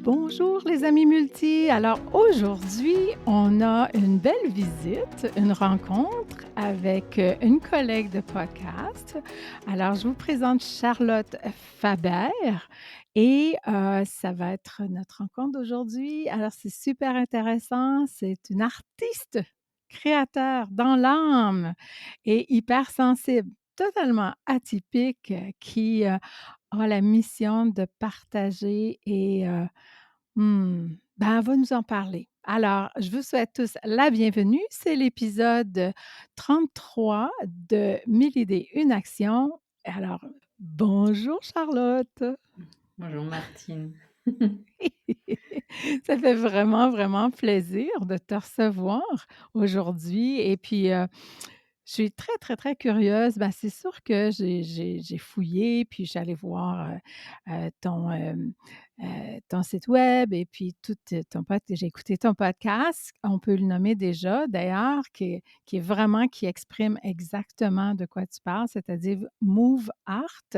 Bonjour les amis multi. Alors aujourd'hui, on a une belle visite, une rencontre avec une collègue de podcast. Alors je vous présente Charlotte Faber et ça va être notre rencontre d'aujourd'hui. Alors c'est super intéressant. C'est une artiste créateur dans l'âme et hypersensible, totalement atypique, qui a la mission de partager et ben, elle va nous en parler. Alors, je vous souhaite tous la bienvenue. C'est l'épisode 33 de 1000 idées, une action. Alors, bonjour Charlotte. Bonjour Martine. Ça fait vraiment, vraiment plaisir de te recevoir aujourd'hui. Et puis, je suis très, très, très curieuse. Ben, c'est sûr que j'ai fouillé, puis j'allais voir ton site web et puis tout j'ai écouté ton podcast. On peut le nommer déjà, d'ailleurs, qui est vraiment, qui exprime exactement de quoi tu parles, c'est-à-dire Move Art,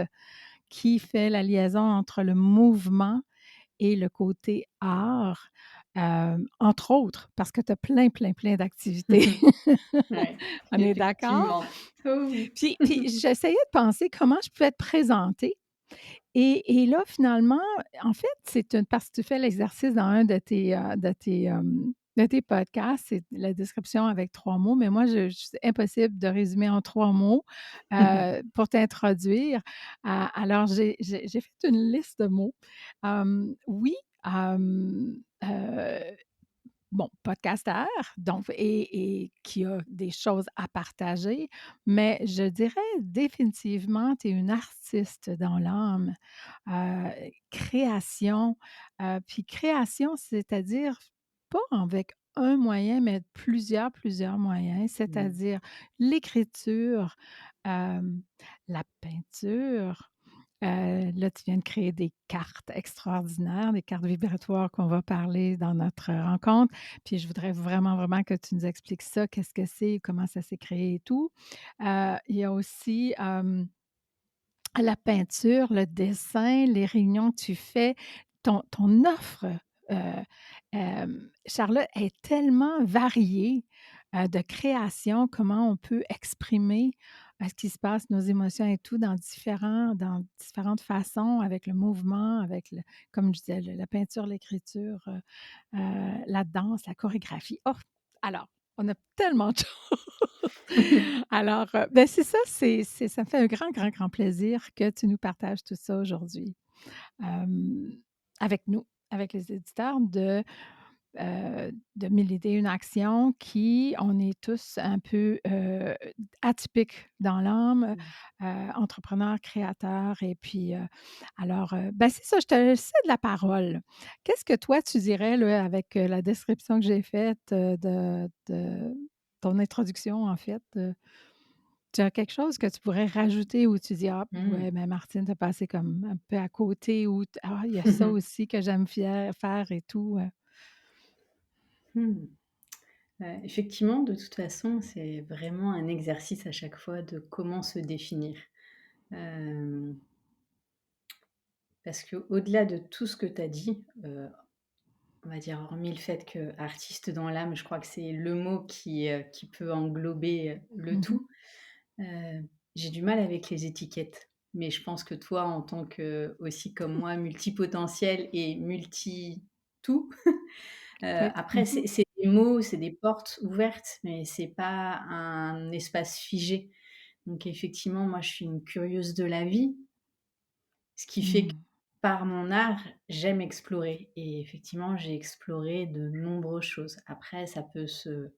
qui fait la liaison entre le mouvement et le côté art, entre autres, parce que tu as plein, plein, plein d'activités. Ouais, On est d'accord? effectivement. Oh oui. Puis j'essayais de penser comment je pouvais te présenter et là, finalement, en fait, parce que tu fais l'exercice dans un de tes podcasts, c'est la description avec 3 mots, mais moi, c'est impossible de résumer en 3 mots, pour t'introduire. Alors j'ai fait une liste de mots. Oui, hem, bon, podcasteur, donc et qui a des choses à partager, mais je dirais définitivement, tu es une artiste dans l'âme. Création, puis création, c'est-à-dire pas avec un moyen, mais plusieurs moyens, Mmh. c'est-à-dire l'écriture, hem, la peinture. Là, tu viens de créer des cartes extraordinaires, des cartes vibratoires qu'on va parler dans notre rencontre. Puis je voudrais vraiment, vraiment que tu nous expliques ça, qu'est-ce que c'est, comment ça s'est créé et tout. Il y a aussi, la peinture, le dessin, les réunions que tu fais, ton offre, Charlotte, est tellement variée, de création, comment on peut exprimer, ce qui se passe, nos émotions et tout dans différentes façons avec le mouvement, avec le comme je disais, la peinture, l'écriture, la danse, la chorégraphie. Oh! Alors, on a tellement de choses. Alors, ben, c'est ça, ça me fait un grand, grand, grand plaisir que tu nous partages tout ça aujourd'hui, hem, avec nous, avec les éditeurs de 1000 idées, une action qui on est tous un peu, atypiques dans l'âme, entrepreneurs, créateurs et puis, alors, ben, c'est ça, je te cède la parole. Qu'est-ce que toi tu dirais là avec, la description que j'ai faite, de ton introduction en fait, tu as quelque chose que tu pourrais rajouter où tu dis: «Ah Mmh. ouais, mais Martine, tu as passé comme un peu à côté» ou «Ah, il y a ça aussi que j'aime faire et tout», Mmh. Effectivement, de toute façon, c'est vraiment un exercice à chaque fois de comment se définir. Hem, Parce qu'au-delà de tout ce que tu as dit, on va dire hormis le fait que artiste dans l'âme, je crois que c'est le mot qui peut englober, le Mmh. tout. Heu, j'ai du mal avec les étiquettes, mais je pense que toi, en tant que aussi comme moi, multipotentiel et multi-tout, Oui. après Mmh. c'est des mots, c'est des portes ouvertes, mais c'est pas un espace figé. Donc effectivement, moi, je suis une curieuse de la vie, ce qui fait que Mmh. par mon art, j'aime explorer et effectivement, j'ai exploré de nombreuses choses. Après, ça peut se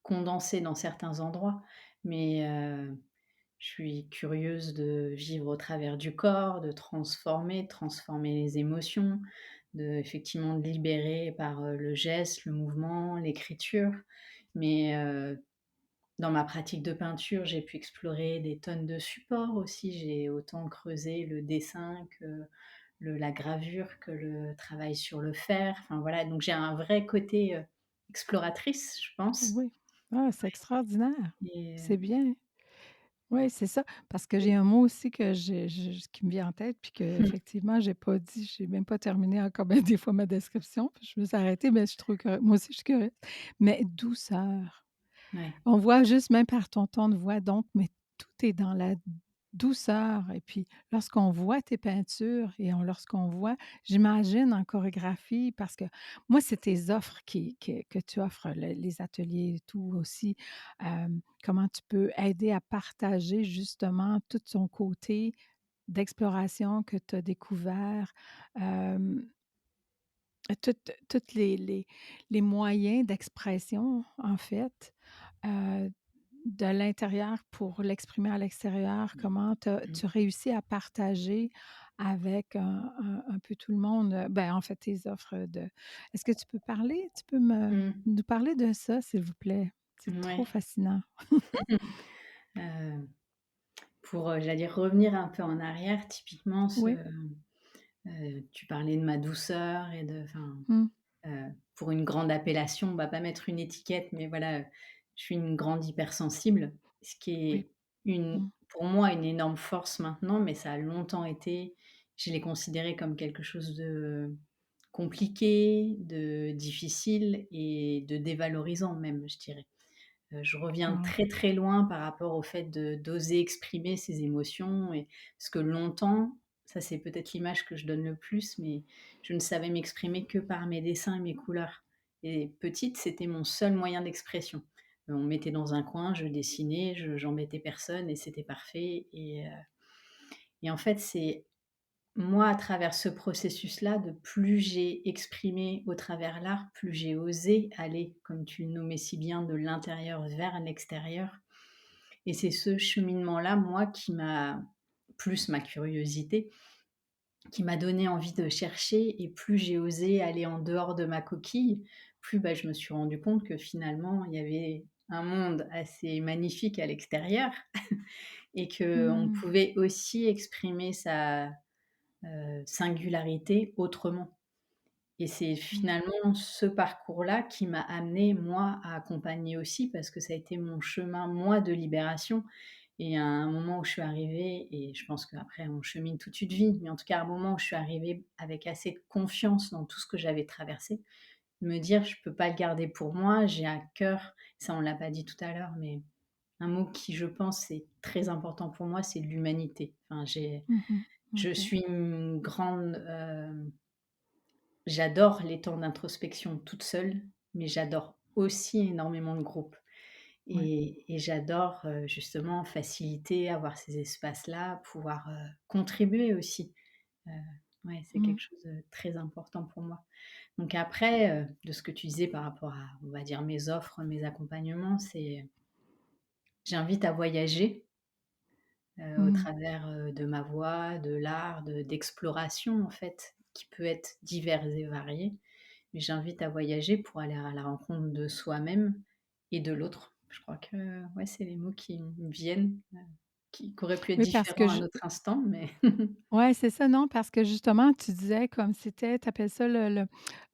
condenser dans certains endroits, mais je suis curieuse de vivre au travers du corps, de transformer les émotions, effectivement de libérer par, le geste, le mouvement, l'écriture. Mais, dans ma pratique de peinture, j'ai pu explorer des tonnes de supports aussi. J'ai autant creusé le dessin que la gravure, que le travail sur le fer. Enfin voilà, donc j'ai un vrai côté, exploratrice, je pense Oui. Ah, c'est extraordinaire. et C'est bien. Oui, c'est ça, parce que j'ai un mot aussi que qui me vient en tête, puis Mmh. qu'effectivement j'ai pas dit, j'ai même pas terminé encore bien des fois ma description, puis je me suis arrêtée, mais je suis trop curieuse. Moi aussi je suis curieuse. Mais douceur. Ouais. On voit juste même par ton ton de voix donc, mais tout est dans la douceur et puis lorsqu'on voit tes peintures et lorsqu'on voit j'imagine en chorégraphie parce que moi, c'est tes offres que tu offres, les ateliers et tout aussi, comment tu peux aider à partager justement tout son côté d'exploration que tu as découvert, hem, toutes les moyens d'expression en fait, heu, de l'intérieur pour l'exprimer à l'extérieur, comment Mmh. tu réussis à partager avec un peu tout le monde, ben, en fait, tes offres de est-ce que tu peux Mmh. nous parler de ça, s'il vous plaît? C'est trop Mouais. fascinant. Heu, pour, j'allais dire revenir un peu en arrière, typiquement Oui. tu parlais de ma douceur et de enfin, Mmh. pour une grande appellation, on va pas mettre une étiquette, mais voilà, je suis une grande hypersensible, ce qui Oui. est une Mmh. pour moi, une énorme force maintenant, mais ça a longtemps été je l'ai considéré comme quelque chose de compliqué, de difficile et de dévalorisant même, je dirais. Je reviens de Wow. très, très loin par rapport au fait de d'oser exprimer ses émotions et parce que longtemps, ça c'est peut-être l'image que je donne le plus, mais je ne savais m'exprimer que par mes dessins et mes couleurs et petite, c'était mon seul moyen d'expression. On me mettait dans un coin, je dessinais, j'embêtais personne et c'était parfait et en fait, c'est moi, à travers ce processus-là, de plus j'ai exprimé au travers l'art, plus j'ai osé aller, comme tu le nommais si bien, de l'intérieur vers l'extérieur. Et c'est ce cheminement-là, moi, qui m'a, plus ma curiosité, qui m'a donné envie de chercher. Et plus j'ai osé aller en dehors de ma coquille, plus bah, je me suis rendu compte que finalement, il y avait un monde assez magnifique à l'extérieur et qu'on Mmh. pouvait aussi exprimer sa singularité autrement. Et c'est Mmh. finalement ce parcours-là qui m'a amenée, moi, à accompagner aussi parce que ça a été mon chemin, moi, de libération et à un moment où je suis arrivée et je pense qu'après on chemine toute une vie, mais en tout cas, à un moment où je suis arrivée avec assez de confiance dans tout ce que j'avais traversé, de me dire: «Je peux pas le garder pour moi, j'ai à cœur», ça on l'a pas dit tout à l'heure, mais un mot qui, je pense, est très important pour moi, c'est l'humanité. Enfin, Mmh. je OK. suis une grande, j'adore les temps d'introspection toute seule, mais j'adore aussi énormément le groupe Ouais. et j'adore, justement faciliter, avoir ces espaces-là, pouvoir, contribuer aussi. Heu, ouais, c'est Mmh. quelque chose de très important pour moi. Donc après, de ce que tu disais par rapport à, on va dire, mes offres, mes accompagnements, c'est j'invite à voyager, au Mmh. travers, de ma voix, de l'art, d'exploration en fait, qui peut être divers et varié. Mais j'invite à voyager pour aller à la rencontre de soi-même et de l'autre. Je crois que, ouais, c'est les mots qui me viennent, qui auraient pu être Oui, parce que différents à je un autre instant, mais ouais, c'est ça, non, parce que justement, tu disais comme c'était tu appelles ça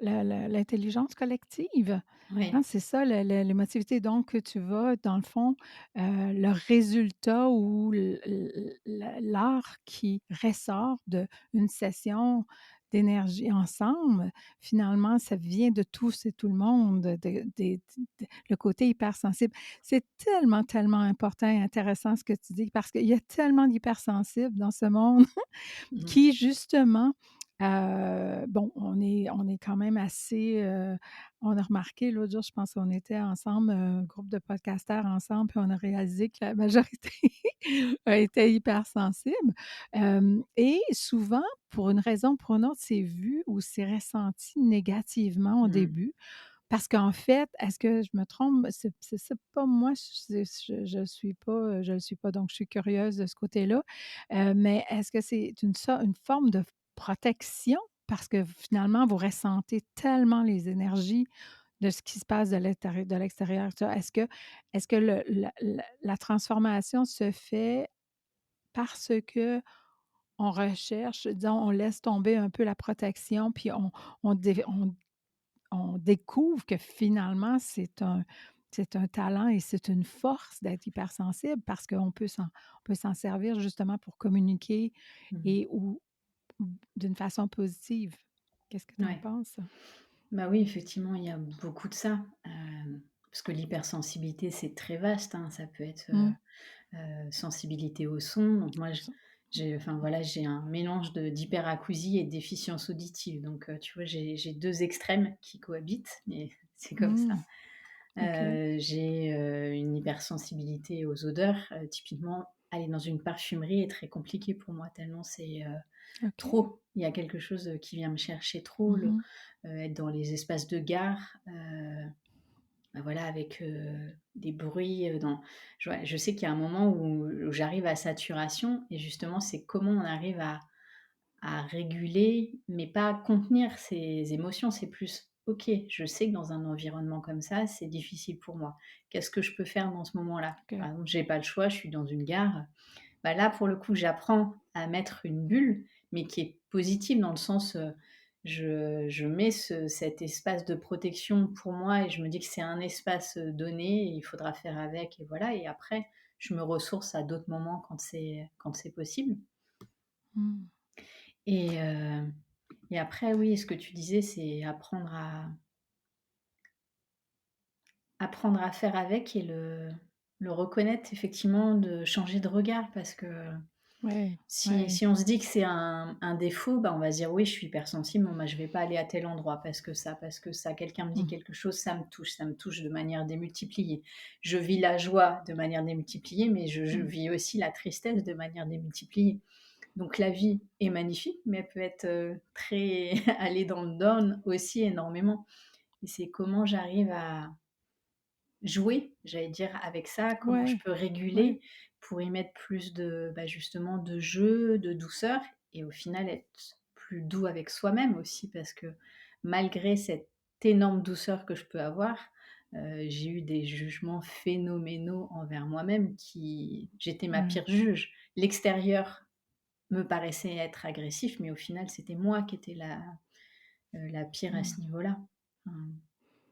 l'intelligence collective, hein, ouais. c'est ça l'émotivité donc que tu vas dans le fond, le résultat ou l'art qui ressort d'une session d'énergie ensemble, finalement, ça vient de tous et tout le monde, le côté hypersensible. C'est tellement, tellement important et intéressant ce que tu dis parce qu'il y a tellement d'hypersensibles dans ce monde. Mmh. Qui justement, bon, on est quand même assez, on a remarqué l'autre jour, je pense qu'on était ensemble, un groupe de podcasteurs ensemble, puis on a réalisé que la majorité était hypersensible, et souvent, pour une raison ou pour une autre, c'est vu ou c'est ressenti négativement au Mmh. début. Parce qu'en fait, est-ce que je me trompe? C'est pas moi, je suis pas, je le suis pas, donc je suis curieuse de ce côté-là. Mais est-ce que c'est une forme de protection? Parce que finalement, vous ressentez tellement les énergies de ce qui se passe de l'extérieur, tu vois? Est-ce que la transformation se fait parce que on recherche, disons, on laisse tomber un peu la protection, puis on découvre que finalement, c'est un talent et c'est une force d'être hypersensible parce qu'on peut s'en servir justement pour communiquer Mmh. et ou d'une façon positive. Qu'est-ce que tu en Ouais. penses? Bah, oui, effectivement, il y a beaucoup de ça, parce que l'hypersensibilité, c'est très vaste, hein. Ça peut être, Mmh. sensibilité au son. Donc moi, Ça j'ai enfin voilà, j'ai un mélange d'hyperacousie et de déficience auditive. Donc, tu vois, j'ai 2 extrêmes qui cohabitent, mais c'est comme ça. mmh, OK. J'ai, une hypersensibilité aux odeurs. Typiquement, aller dans une parfumerie est très compliqué pour moi tellement c'est, OK. trop. Il y a quelque chose, qui vient me chercher trop, Mmh. être dans les espaces de gare, bah, voilà, avec, des bruits, dans je sais qu'il y a un moment où j'arrive à saturation et justement, c'est comment on arrive à réguler, mais pas à contenir ses émotions. C'est plus: «OK, je sais que dans un environnement comme ça, c'est difficile pour moi. Qu'est-ce que je peux faire dans ce moment-là?» OK. Par exemple, j'ai pas le choix, je suis dans une gare, bah, là, pour le coup, j'apprends à mettre une bulle, mais qui est positive dans le sens, je mets cet espace de protection pour moi et je me dis que c'est un espace, donné et il faudra faire avec et voilà et après je me ressource à d'autres moments quand c'est possible Mmh. et et après oui, ce que tu disais, c'est apprendre à faire avec et le reconnaître effectivement, de changer de regard parce que Ouais, ouais. si on se dit que c'est un défaut, bah, on va se dire: «Oui, je suis hypersensible, bon, bah, je vais pas aller à tel endroit parce que ça, quelqu'un me dit Mmh. quelque chose, ça me touche de manière démultipliée. Je vis la joie de manière démultipliée, mais je Mmh. vis aussi la tristesse de manière démultipliée». Donc la vie est magnifique, mais elle peut être, très aller dans le down aussi énormément et c'est comment j'arrive à jouer, j'allais dire, avec ça, comment je Ouais, peux ouais. réguler pour y mettre plus de, bah, justement de jeu, de douceur et au final être plus doux avec soi-même aussi parce que malgré cette énorme douceur que je peux avoir, j'ai eu des jugements phénoménaux envers moi-même qui j'étais ma Ouais. pire juge. L'extérieur me paraissait être agressif, mais au final, c'était moi qui étais la pire à Mmh. ce niveau-là. Enfin,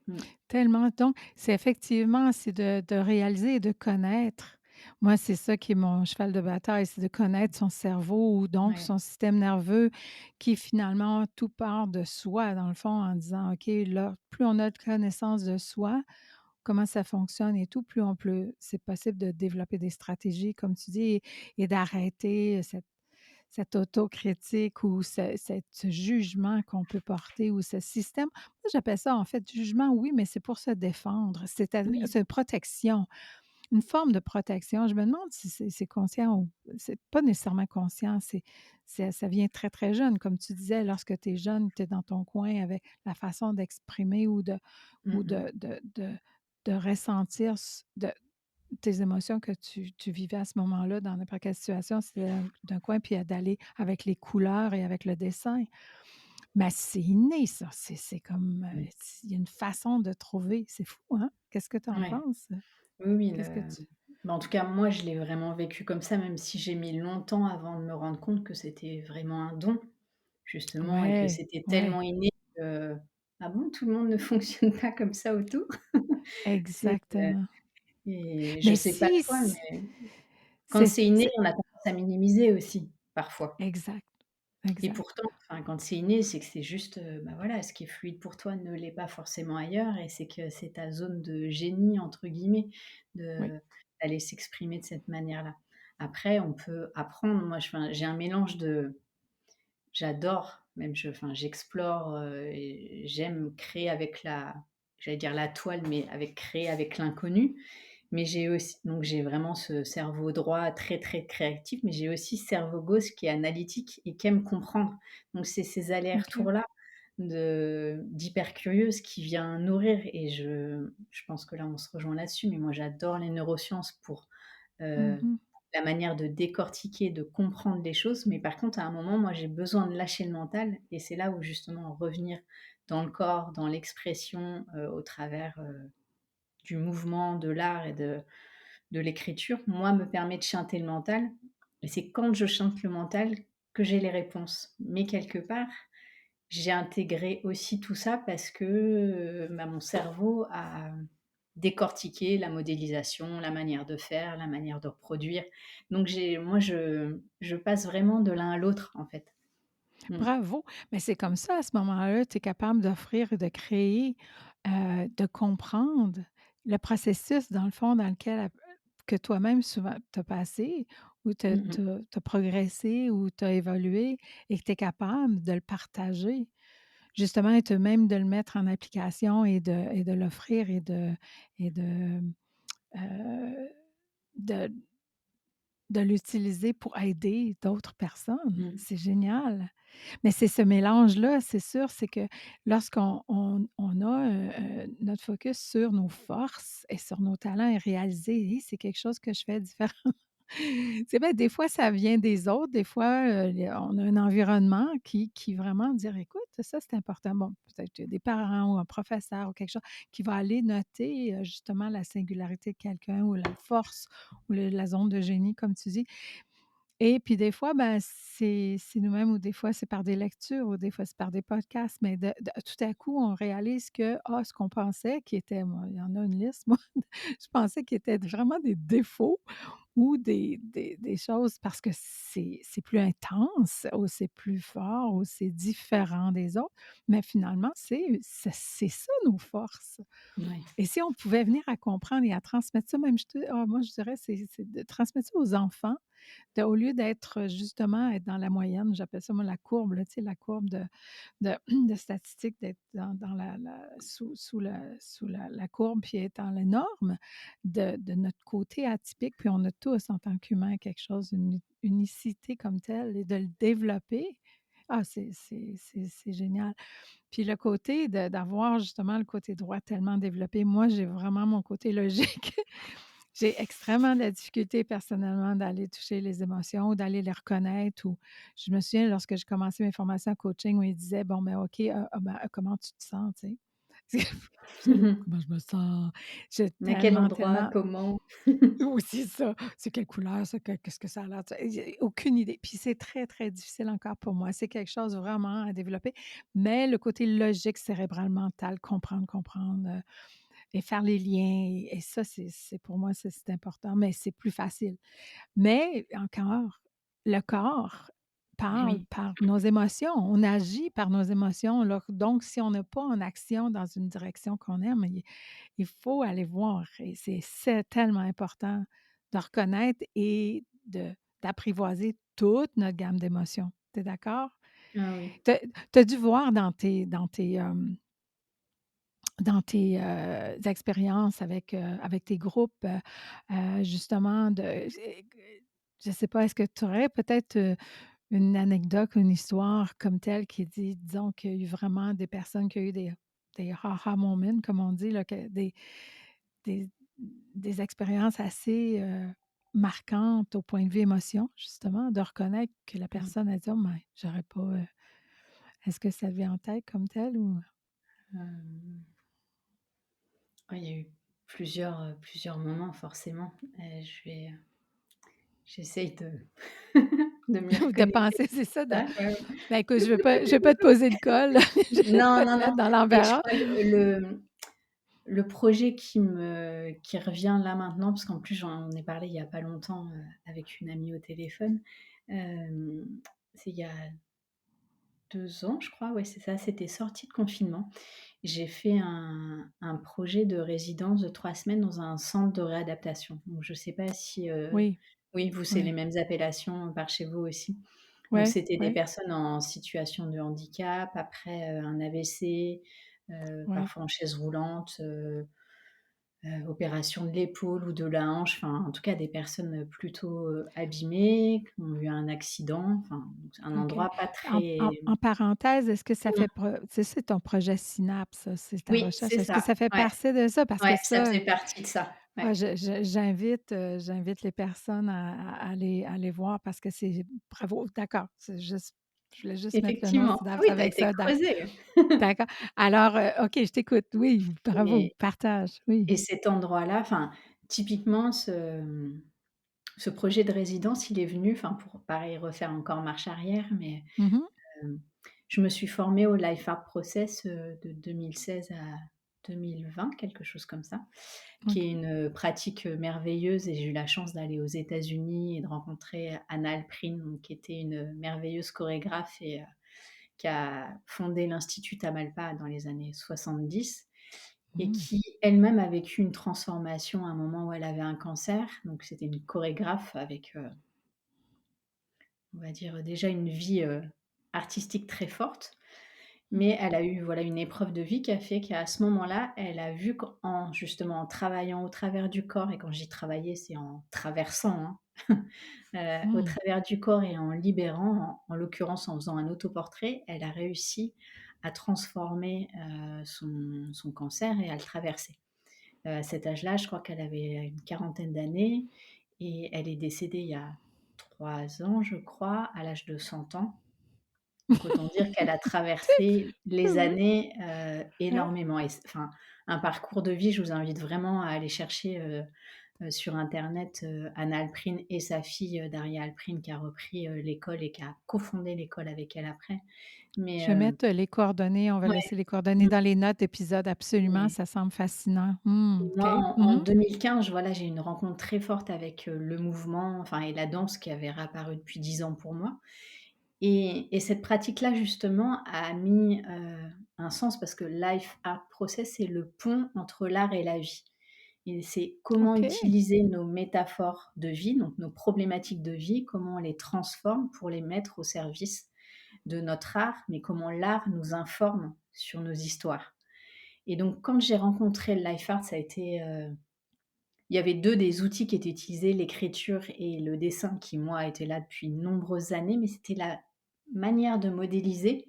mmh, Tellement donc c'est effectivement, c'est de réaliser et de connaître. Moi, c'est ça qui est mon cheval de bataille, c'est de connaître son cerveau ou donc ouais. son système nerveux qui finalement tout part de soi dans le fond en disant: «OK, là, plus on a de connaissance de soi, comment ça fonctionne et tout, plus on peut c'est possible de développer des stratégies comme tu dis et d'arrêter cette autocritique ou ce jugement qu'on peut porter ou ce système. Moi, j'appelle ça en fait jugement, oui, mais c'est pour se défendre. Oui, C'est une protection, une forme de protection. Je me demande si c'est conscient ou c'est pas nécessairement conscient. Ça vient très, très jeune. Comme tu disais, lorsque tu es jeune, tu es dans ton coin avec la façon d'exprimer ou mmh mh. de ressentir, tes émotions que tu vivais à ce moment-là, dans n'importe quelle situation, c'est d'un coin, puis d'aller avec les couleurs et avec le dessin. Mais c'est inné ça, c'est comme, Mmh. il y a une façon de trouver c'est fou, hein? Qu'est-ce que tu en Ouais. penses? Oui, oui, Qu'est-ce que tu bah, en tout cas, moi, je l'ai vraiment vécu comme ça, même si j'ai mis longtemps avant de me rendre compte que c'était vraiment un don, justement et que ouais, c'était ouais, tellement inné que: «Ah bon, tout le monde ne fonctionne pas comme ça autour?» C'est, exactement. et je Mais sais pas si toi, c mais quand c'est c'est inné, c'est on a tendance à minimiser aussi, parfois. exact, Et exact. pourtant, enfin, quand c'est inné, c'est que c'est juste, bah, voilà, ce qui est fluide pour toi ne l'est pas forcément ailleurs et c'est que c'est ta zone de «génie» entre guillemets, Oui, de d'aller s'exprimer de cette manière-là. Après, on peut apprendre. Moi, j'ai un mélange de j'adore, même j'explore, et j'aime créer avec j'allais dire la toile, mais avec créer avec l'inconnu. Mais j'ai vraiment ce cerveau droit très, très créatif, mais j'ai aussi ce cerveau gauche qui est analytique et qui aime comprendre. Donc c'est ces OK. allers-retours-là d'hyper curieuse qui vient nourrir et je pense que là, on se rejoint là-dessus, mais moi j'adore les neurosciences pour, heu, Mmh. la manière de décortiquer, de comprendre les choses. Mais par contre, à un moment, moi, j'ai besoin de lâcher le mental et c'est là où justement revenir dans le corps, dans l'expression, au travers, du mouvement, de l'art et de l'écriture, moi, me permet de chanter le mental et c'est quand je chante le mental que j'ai les réponses. Mais quelque part, j'ai intégré aussi tout ça parce que, bah, mon cerveau a décortiquer la modélisation, la manière de faire, la manière de reproduire. Donc moi je passe vraiment de l'un à l'autre, en fait. Mmh. Bravo! Mais c'est comme ça, à ce moment-là, tu es capable d'offrir et de créer, de comprendre le processus, dans le fond, dans lequel que toi-même souvent tu as passé ou tu Mmh mh. as progressé ou tu as évolué et que tu es capable de le partager. Justement et de même de le mettre en application et de l'offrir et heu, de de l'utiliser pour aider d'autres personnes. Mmh. C'est génial. Mais c'est ce mélange-là, c'est sûr, c'est que lorsqu'on on a, notre focus sur nos forces et sur nos talents et réaliser: «Hey, c'est quelque chose que je fais différemment». C'est vrai, des fois, ça vient des autres, des fois, les on a un environnement qui vraiment dire: «Écoute, ça, c'est important». Bon, peut-être qu'il y a des parents ou un professeur ou quelque chose qui va aller noter, justement la singularité de quelqu'un ou la force ou le la zone de génie, comme tu dis. Et puis des fois, ben, c'est nous-mêmes ou des fois c'est par des lectures ou des fois c'est par des podcasts, mais de tout à coup, on réalise que, ah, ce qu'on pensait qui était moi, il y en a une liste, moi, je pensais qu'il était vraiment des défauts ou des choses parce que c'est plus intense ou c'est plus fort ou c'est différent des autres, mais finalement, c'est ça nos forces. Ouais. Et si on pouvait venir à comprendre et à transmettre ça, même moi je dirais c'est de transmettre ça aux enfants au lieu d'être, justement, être dans la moyenne, j'appelle ça moi la courbe, là, tu sais, la courbe de de statistiques, d'être dans la sous la courbe, puis être dans les normes de notre côté atypique, puis on a tous en tant qu'humains quelque chose, une unicité comme telle et de le développer. Ah, c'est génial. Puis le côté d'avoir justement le côté droit tellement développé, moi, j'ai vraiment mon côté logique. J'ai extrêmement de la difficulté personnellement d'aller toucher les émotions ou d'aller les reconnaître ou je me souviens lorsque j'ai commencé mes formations en coaching où ils disaient: «Bon, ben, OK, ben, comment tu te sens?» tu sais? Mmh mh. «Comment je me sens?» J'ai À quel tellement, endroit? tellement Comment? aussi ça, c'est quelle couleur ça? Qu'est-ce que ça a l'air? Tu sais, j'ai aucune idée. Puis c'est très, très difficile encore pour moi. C'est quelque chose vraiment à développer, mais le côté logique, cérébral, mental, comprendre, et faire les liens et ça, c'est pour moi, c'est important, mais c'est plus facile. Mais encore, le corps parle Oui. par nos émotions. On agit par nos émotions. Donc, si on n'est pas en action dans une direction qu'on aime, il faut aller voir. Et c'est tellement important de reconnaître et d'apprivoiser toute notre gamme d'émotions. Tu es d'accord? Ah oui. Tu as dû voir dans tes, expériences avec tes groupes, justement je ne sais pas, est-ce que tu aurais peut-être, une anecdote, une histoire comme telle qui dit disons qu'il y a eu vraiment des personnes qui ont eu des aha moments comme on dit là, que des des expériences assez, marquantes au point de vue émotion justement, de reconnaître que la Mmh. personne a dit: «Oh mais j'aurais pas, est-ce que ça te vient en tête comme tel ou?» Hem, ouais, il y a eu plusieurs moments forcément. J'essaye de de m'y Ou de reconnecter penser, c'est ça, ça, ouais, ouais. ben, écoute, je vais pas te poser de colle, je vais Non, pas te non, mettre non, dans mais je l'embarras. crois que le projet qui revient là maintenant, parce qu'en plus j'en ai parlé il y a pas longtemps, avec une amie au téléphone, hem, c'est il y a 2 ans je crois, ouais c'est ça, c'était sortie de confinement. J'ai fait un projet de résidence de 3 semaines dans un centre de réadaptation. Donc je sais pas si, Oui, oui, vous, c'est les oui, mêmes appellations par chez vous aussi? Donc ouais, c'était des ouais, personnes en situation de handicap, après, un AVC, ouais. parfois en chaise roulante, opération de l'épaule ou de la hanche, enfin, en tout cas des personnes, plutôt, abîmées, qui ont eu un accident, enfin, donc c'est un OK. endroit pas très En parenthèse, est-ce que ça mmh, fait c'est ton projet Synapse, ça, c'est ta oui, recherche. c'est Est-ce que ça, ça fait ouais, partie de ça? Parce que ouais, ça ça, faisait partie de ça, ah, ouais. j'invite les personnes à aller voir parce que c'est bravo, d'accord, je voulais juste mettre le nom Effectivement. Ah Synapse oui, tu as avec été ça, creusée. d'accord. Alors, OK, je t'écoute. Oui, bravo, Mais partage, oui. et cet endroit-là, enfin, typiquement ce projet de résidence, il est venu, enfin, pour pareil refaire encore marche arrière, mais Mmh. hem, je me suis formée au Life Art Process, de 2016 à 2020, quelque chose comme ça, qui est OK. une pratique merveilleuse et j'ai eu la chance d'aller aux États-Unis et de rencontrer Anna Alprin, donc qui était une merveilleuse chorégraphe et qui a fondé l'Institut Tamalpa dans les années 70 et Mmh. qui elle-même a vécu une transformation à un moment où elle avait un cancer. Donc c'était une chorégraphe avec, on va dire, déjà une vie, artistique très forte. Mmh. Mais elle a eu, voilà, une épreuve de vie qui a fait qu'à ce moment-là, elle a vu qu'en justement, en travaillant au travers du corps et quand je dis travailler, c'est en traversant, hein, au Mmh. travers du corps et en libérant, en l'occurrence en faisant un autoportrait, elle a réussi à transformer, son cancer et à le traverser. À cet âge-là, je crois qu'elle avait une quarantaine d'années et elle est décédée il y a 3 ans, je crois, à l'âge de 100 ans. Donc autant dire qu'elle a traversé les Oui, années, ouais. énormément et enfin, un parcours de vie, je vous invite vraiment à aller chercher, sur internet, Anna Alprin et sa fille, Daria Alprin qui a repris, l'école et qui a cofondé l'école avec elle après. Mais, Je vais mettre les coordonnées, on va ouais, laisser les coordonnées mmh dans les notes d'épisode, absolument, et ça semble fascinant. Mmh, moi OK. en Mmh. 2015, voilà, j'ai eu une rencontre très forte avec, le mouvement, enfin et la danse qui avait réapparu depuis 10 ans pour moi. Et cette pratique-là, justement, a mis, un sens parce que Life Art Process, c'est le pont entre l'art et la vie et c'est comment OK. utiliser nos métaphores de vie, donc nos problématiques de vie, comment on les transforme pour les mettre au service de notre art, mais comment l'art nous informe sur nos histoires. Et donc quand j'ai rencontré le Life Art, ça a été, il y avait 2 des outils qui étaient utilisés, l'écriture et le dessin qui, moi, étaient là depuis de nombreuses années, mais c'était la manière de modéliser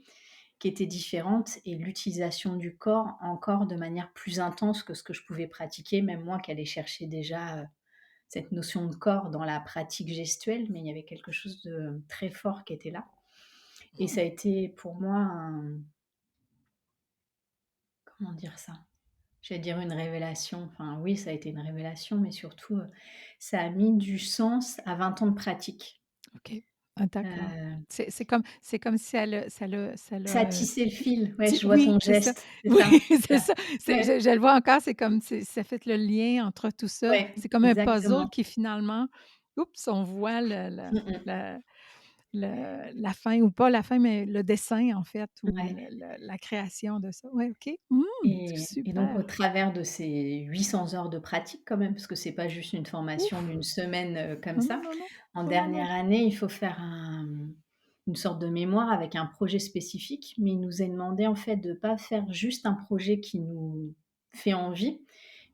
qui était différente et l'utilisation du corps encore de manière plus intense que ce que je pouvais pratiquer, même moi qui allais chercher déjà, cette notion de corps dans la pratique gestuelle, mais il y avait quelque chose de très fort qui était là et ça a été pour moi un comment dire ça? J'allais dire une révélation, enfin oui, ça a été une révélation, mais surtout, ça a mis du sens à 20 ans de pratique. OK. Ah d'accord. Heu, C'est comme si ça Ça a l'a, tissé le fil, ouais, ti je vois oui, ton c'est ça. geste, c'est Oui, ça, c'est ça ça. C'est ouais, je le vois encore, c'est comme c'est ça fait le lien entre tout ça. ouais, C'est comme un puzzle exactement. qui finalement, oups, on voit Mmh mh. le la fin ou pas la fin, mais le dessin en fait ou Ouais la création de ça. Ouais, OK. Mmh, et donc au super. travers de ces 800 heures de pratique quand même, parce que c'est pas juste une formation Ouf! d'une semaine, comme Non, non, ça. non, non. En Non, non, non. dernière année, il faut faire une sorte de mémoire avec un projet spécifique, mais il nous est demandé en fait de pas faire juste un projet qui nous fait envie,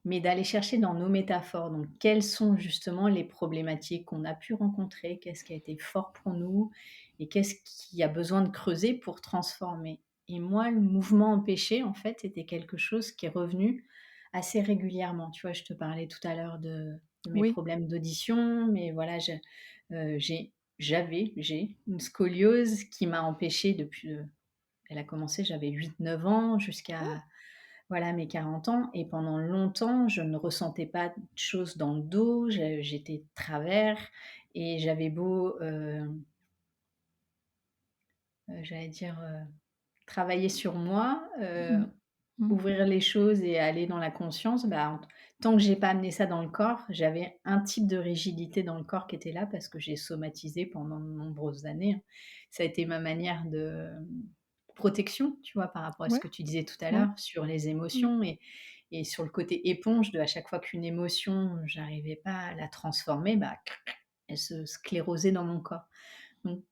mais d'aller chercher dans nos métaphores. Donc quelles sont justement les problématiques qu'on a pu rencontrer? Qu'est-ce qui a été fort pour nous? Et qu'est-ce qui a besoin de creuser pour transformer? Et moi, le mouvement empêché, en fait, était quelque chose qui est revenu assez régulièrement. Tu vois, je te parlais tout à l'heure de mes Oui. problèmes d'audition, mais voilà, j'ai une scoliose qui m'a empêchée depuis, elle a commencé, j'avais 8, 9 ans Oh! jusqu'à, voilà, mes 40 ans et pendant longtemps, je ne ressentais pas de choses dans le dos, j'étais de travers et j'avais beau, j'allais dire, travailler sur moi, Mmh. Mmh. ouvrir les choses et aller dans la conscience, bah, tant que j'ai pas amené ça dans le corps, j'avais un type de rigidité dans le corps qui était là parce que j'ai somatisé pendant de nombreuses années, hein. Ça a été ma manière de, protection, tu vois? Par rapport à ce Ouais, que tu disais tout à ouais. l'heure sur les Mmh. émotions et sur le côté éponge de à chaque fois qu'une émotion, j'arrivais pas à la transformer, bah, elle se sclérosait dans mon corps. Donc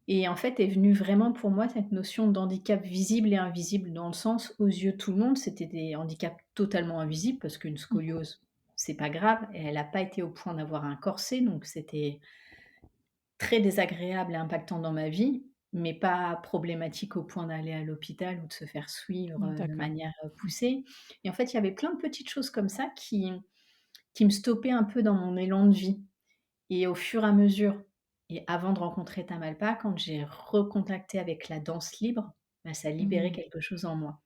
et en fait, est venue vraiment pour moi cette notion d'handicap visible et invisible, dans le sens, aux yeux de tout le monde, c'était des handicaps totalement invisibles parce qu'une Mmh. scoliose, c'est pas grave et elle a pas été au point d'avoir un corset, donc c'était très désagréable et impactant dans ma vie, mais pas problématique au point d'aller à l'hôpital ou de se faire suivre, de D'accord. manière, poussée et en fait, il y avait plein de petites choses comme ça qui me stoppaient un peu dans mon élan de vie. Et au fur et à mesure et avant de rencontrer Tamalpa, quand j'ai recontacté avec la danse libre, bah, ça a libéré Mmh. quelque chose en moi.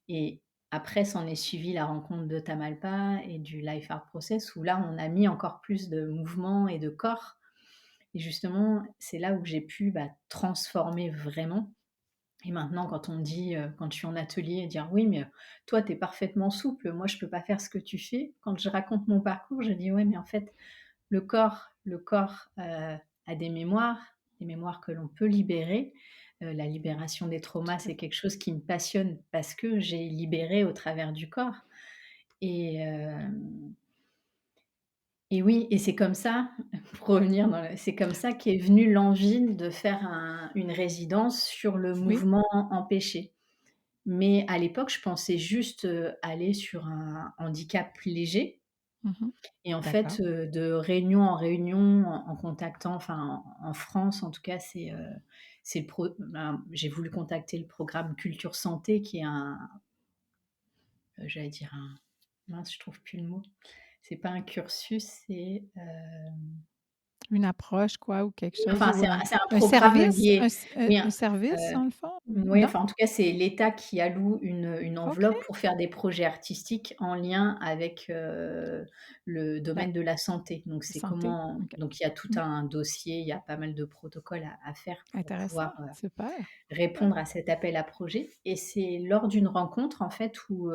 Et après s'en est suivi la rencontre de Tamalpa et du Life Art Process où là, on a mis encore plus de mouvement et de corps et justement, c'est là où j'ai pu, bah, transformer vraiment Et maintenant quand on me dit, quand je suis en atelier, dire: «Oui, mais toi, tu es parfaitement souple, moi je peux pas faire ce que tu fais». Quand je raconte mon parcours, je dis: «Ouais, mais en fait, le corps a des mémoires que l'on peut libérer». La libération des traumas, Tout à c'est quelque chose qui me passionne parce que j'ai libéré au travers du corps et et oui et c'est comme ça, pour revenir dans le c'est comme ça qu'est venue l'envie de faire une résidence sur le oui. mouvement empêché. Mais à l'époque, je pensais juste, aller sur un handicap léger Mmh. et en D'accord. fait, de réunion en réunion, en contactant enfin en France en tout cas, c'est le pro ben, j'ai voulu contacter le programme Culture Santé qui est j'allais dire un mince, je trouve plus le mot. C'est pas un cursus, Une approche quoi ou quelque chose enfin ou c'est un un programme service? lié oui, Un service heu dans le fond? oui, Non? enfin, en tout cas, c'est l'État qui alloue une OK. enveloppe pour faire des projets artistiques en lien avec, le La domaine de la santé. Donc c'est santé? comment OK. donc il y a tout Mmh. un dossier, il y a pas mal de protocoles à faire pour Intéressant, pouvoir, super. Ouais. répondre à cet appel à projet et c'est lors d'une rencontre, en fait, où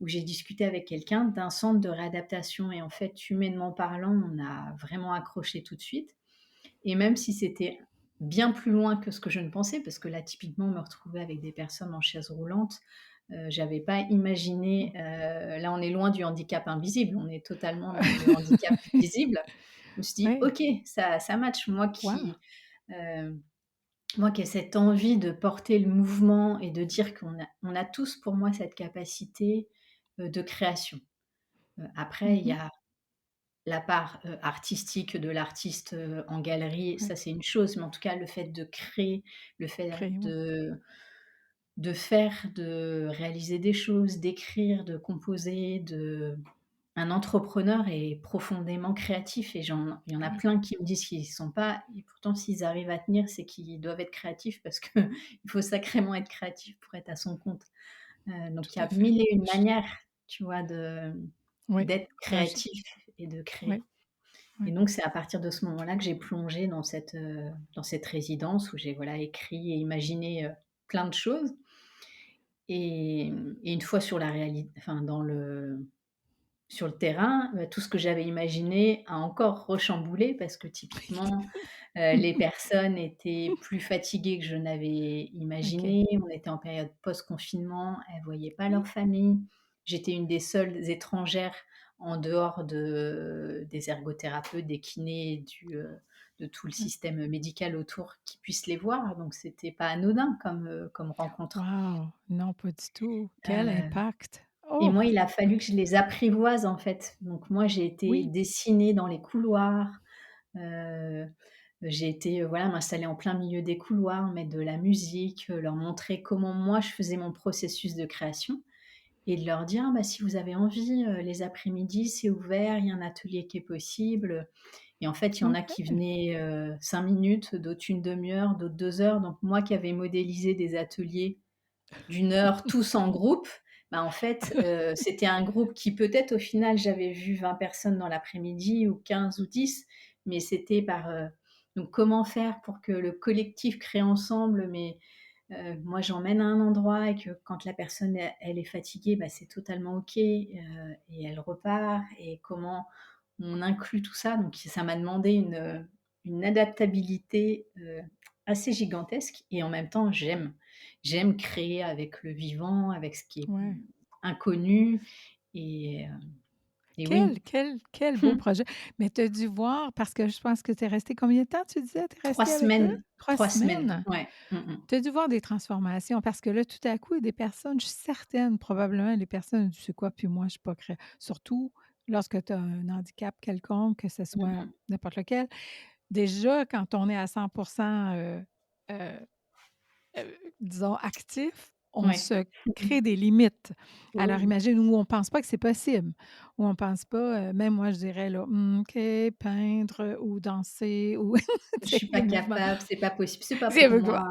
j'ai discuté avec quelqu'un d'un centre de réadaptation et en fait, humainement parlant, on a vraiment accroché tout de suite et même si c'était bien plus loin que ce que je ne pensais, parce que là, typiquement, me retrouver avec des personnes en chaise roulante, j'avais pas imaginé, là, on est loin du handicap invisible, on est totalement dans le handicap visible. Je me suis dit: Oui. «OK, ça match». Wow. Heu, moi qui ai cette envie de porter le mouvement et de dire on a tous, pour moi, cette capacité, de création. Après, il y Mmh. a la part, artistique de l'artiste, en galerie, Oui. ça c'est une chose, mais en tout cas le fait de créer, le fait Créer, ouais. de faire, de réaliser des choses, d'écrire, de composer, de un entrepreneur est profondément créatif et il y en a Oui, plein qui me disent qu'ils ne sont pas et pourtant s'ils arrivent à tenir, c'est qu'ils doivent être créatifs parce qu'il faut sacrément être créatif pour être à son compte. Donc il tout y à a fait. 1000 et une Je manières, tu vois, Oui. d'être Ben, je créatif et de oui, créer. Et oui. donc c'est à partir de ce moment-là que j'ai plongé dans cette résidence où j'ai, voilà, écrit et imaginé, plein de choses et une fois sur la réali enfin sur le terrain, tout ce que j'avais imaginé a encore rechamboulé parce que typiquement, les personnes étaient plus fatiguées que je n'avais OK. imaginé. On était en période post-confinement, elles voyaient pas Oui. leur famille. J'étais une des seules étrangères en dehors des ergothérapeutes, des kinés, de tout le Oui. système médical autour qui puissent les voir, donc c'était pas anodin comme rencontre. Wow! Non, pas du tout. Quel Heu impact! et Oh! moi, il a fallu que je les apprivoise, en fait. Donc moi, j'ai été Oui. dessiner dans les couloirs, heu, j'ai été, voilà, m'installer en plein milieu des couloirs, mettre de la musique, leur montrer comment moi je faisais mon processus de création et de leur dire: «Ah bah, si vous avez envie, les après-midi, c'est ouvert, il y a un atelier qui est possible». Et en fait, il y en a qui OK. venaient, 5 minutes, d'autres une demi heure, d'autres 2 heures. Donc moi qui avais modélisé des ateliers d'une heure tous en groupe, bah, en fait, c'était un groupe qui peut-être au final j'avais vu 20 personnes dans l'après-midi ou 15 ou 10, mais c'était donc comment faire pour que le collectif crée ensemble, mais moi j'emmène à un endroit et que quand la personne elle est fatiguée, bah, c'est totalement OK, et elle repart et comment on inclut tout ça. Donc ça m'a demandé une adaptabilité, assez gigantesque et en même temps j'aime créer avec le vivant, avec ce qui est, Ouais. inconnu et heu et oui, Quel beau projet. Mais tu as dû voir parce que je pense que tu es resté combien de temps tu disais? Tu es 3 resté avec eux? semaines, 3 3 semaines, semaines? ouais. Mmh mh. Tu as dû voir des transformations parce que là, tout à coup, il y a des personnes, je suis certaine, probablement les personnes, tu sais quoi, puis moi, je suis pas cré surtout lorsque tu as un handicap quelconque, que ce Mmh soit mh. n'importe lequel. Déjà, quand on est à 100 heu disons actif, on Ouais. se crée des limites. Alors Oui. imagine où on pense pas que c'est possible. où on pense pas, même moi je dirais là: OK, peindre ou danser ou Je tu sais suis pas des mouvements. capable, c'est pas possible, c'est pas C'est pour moi.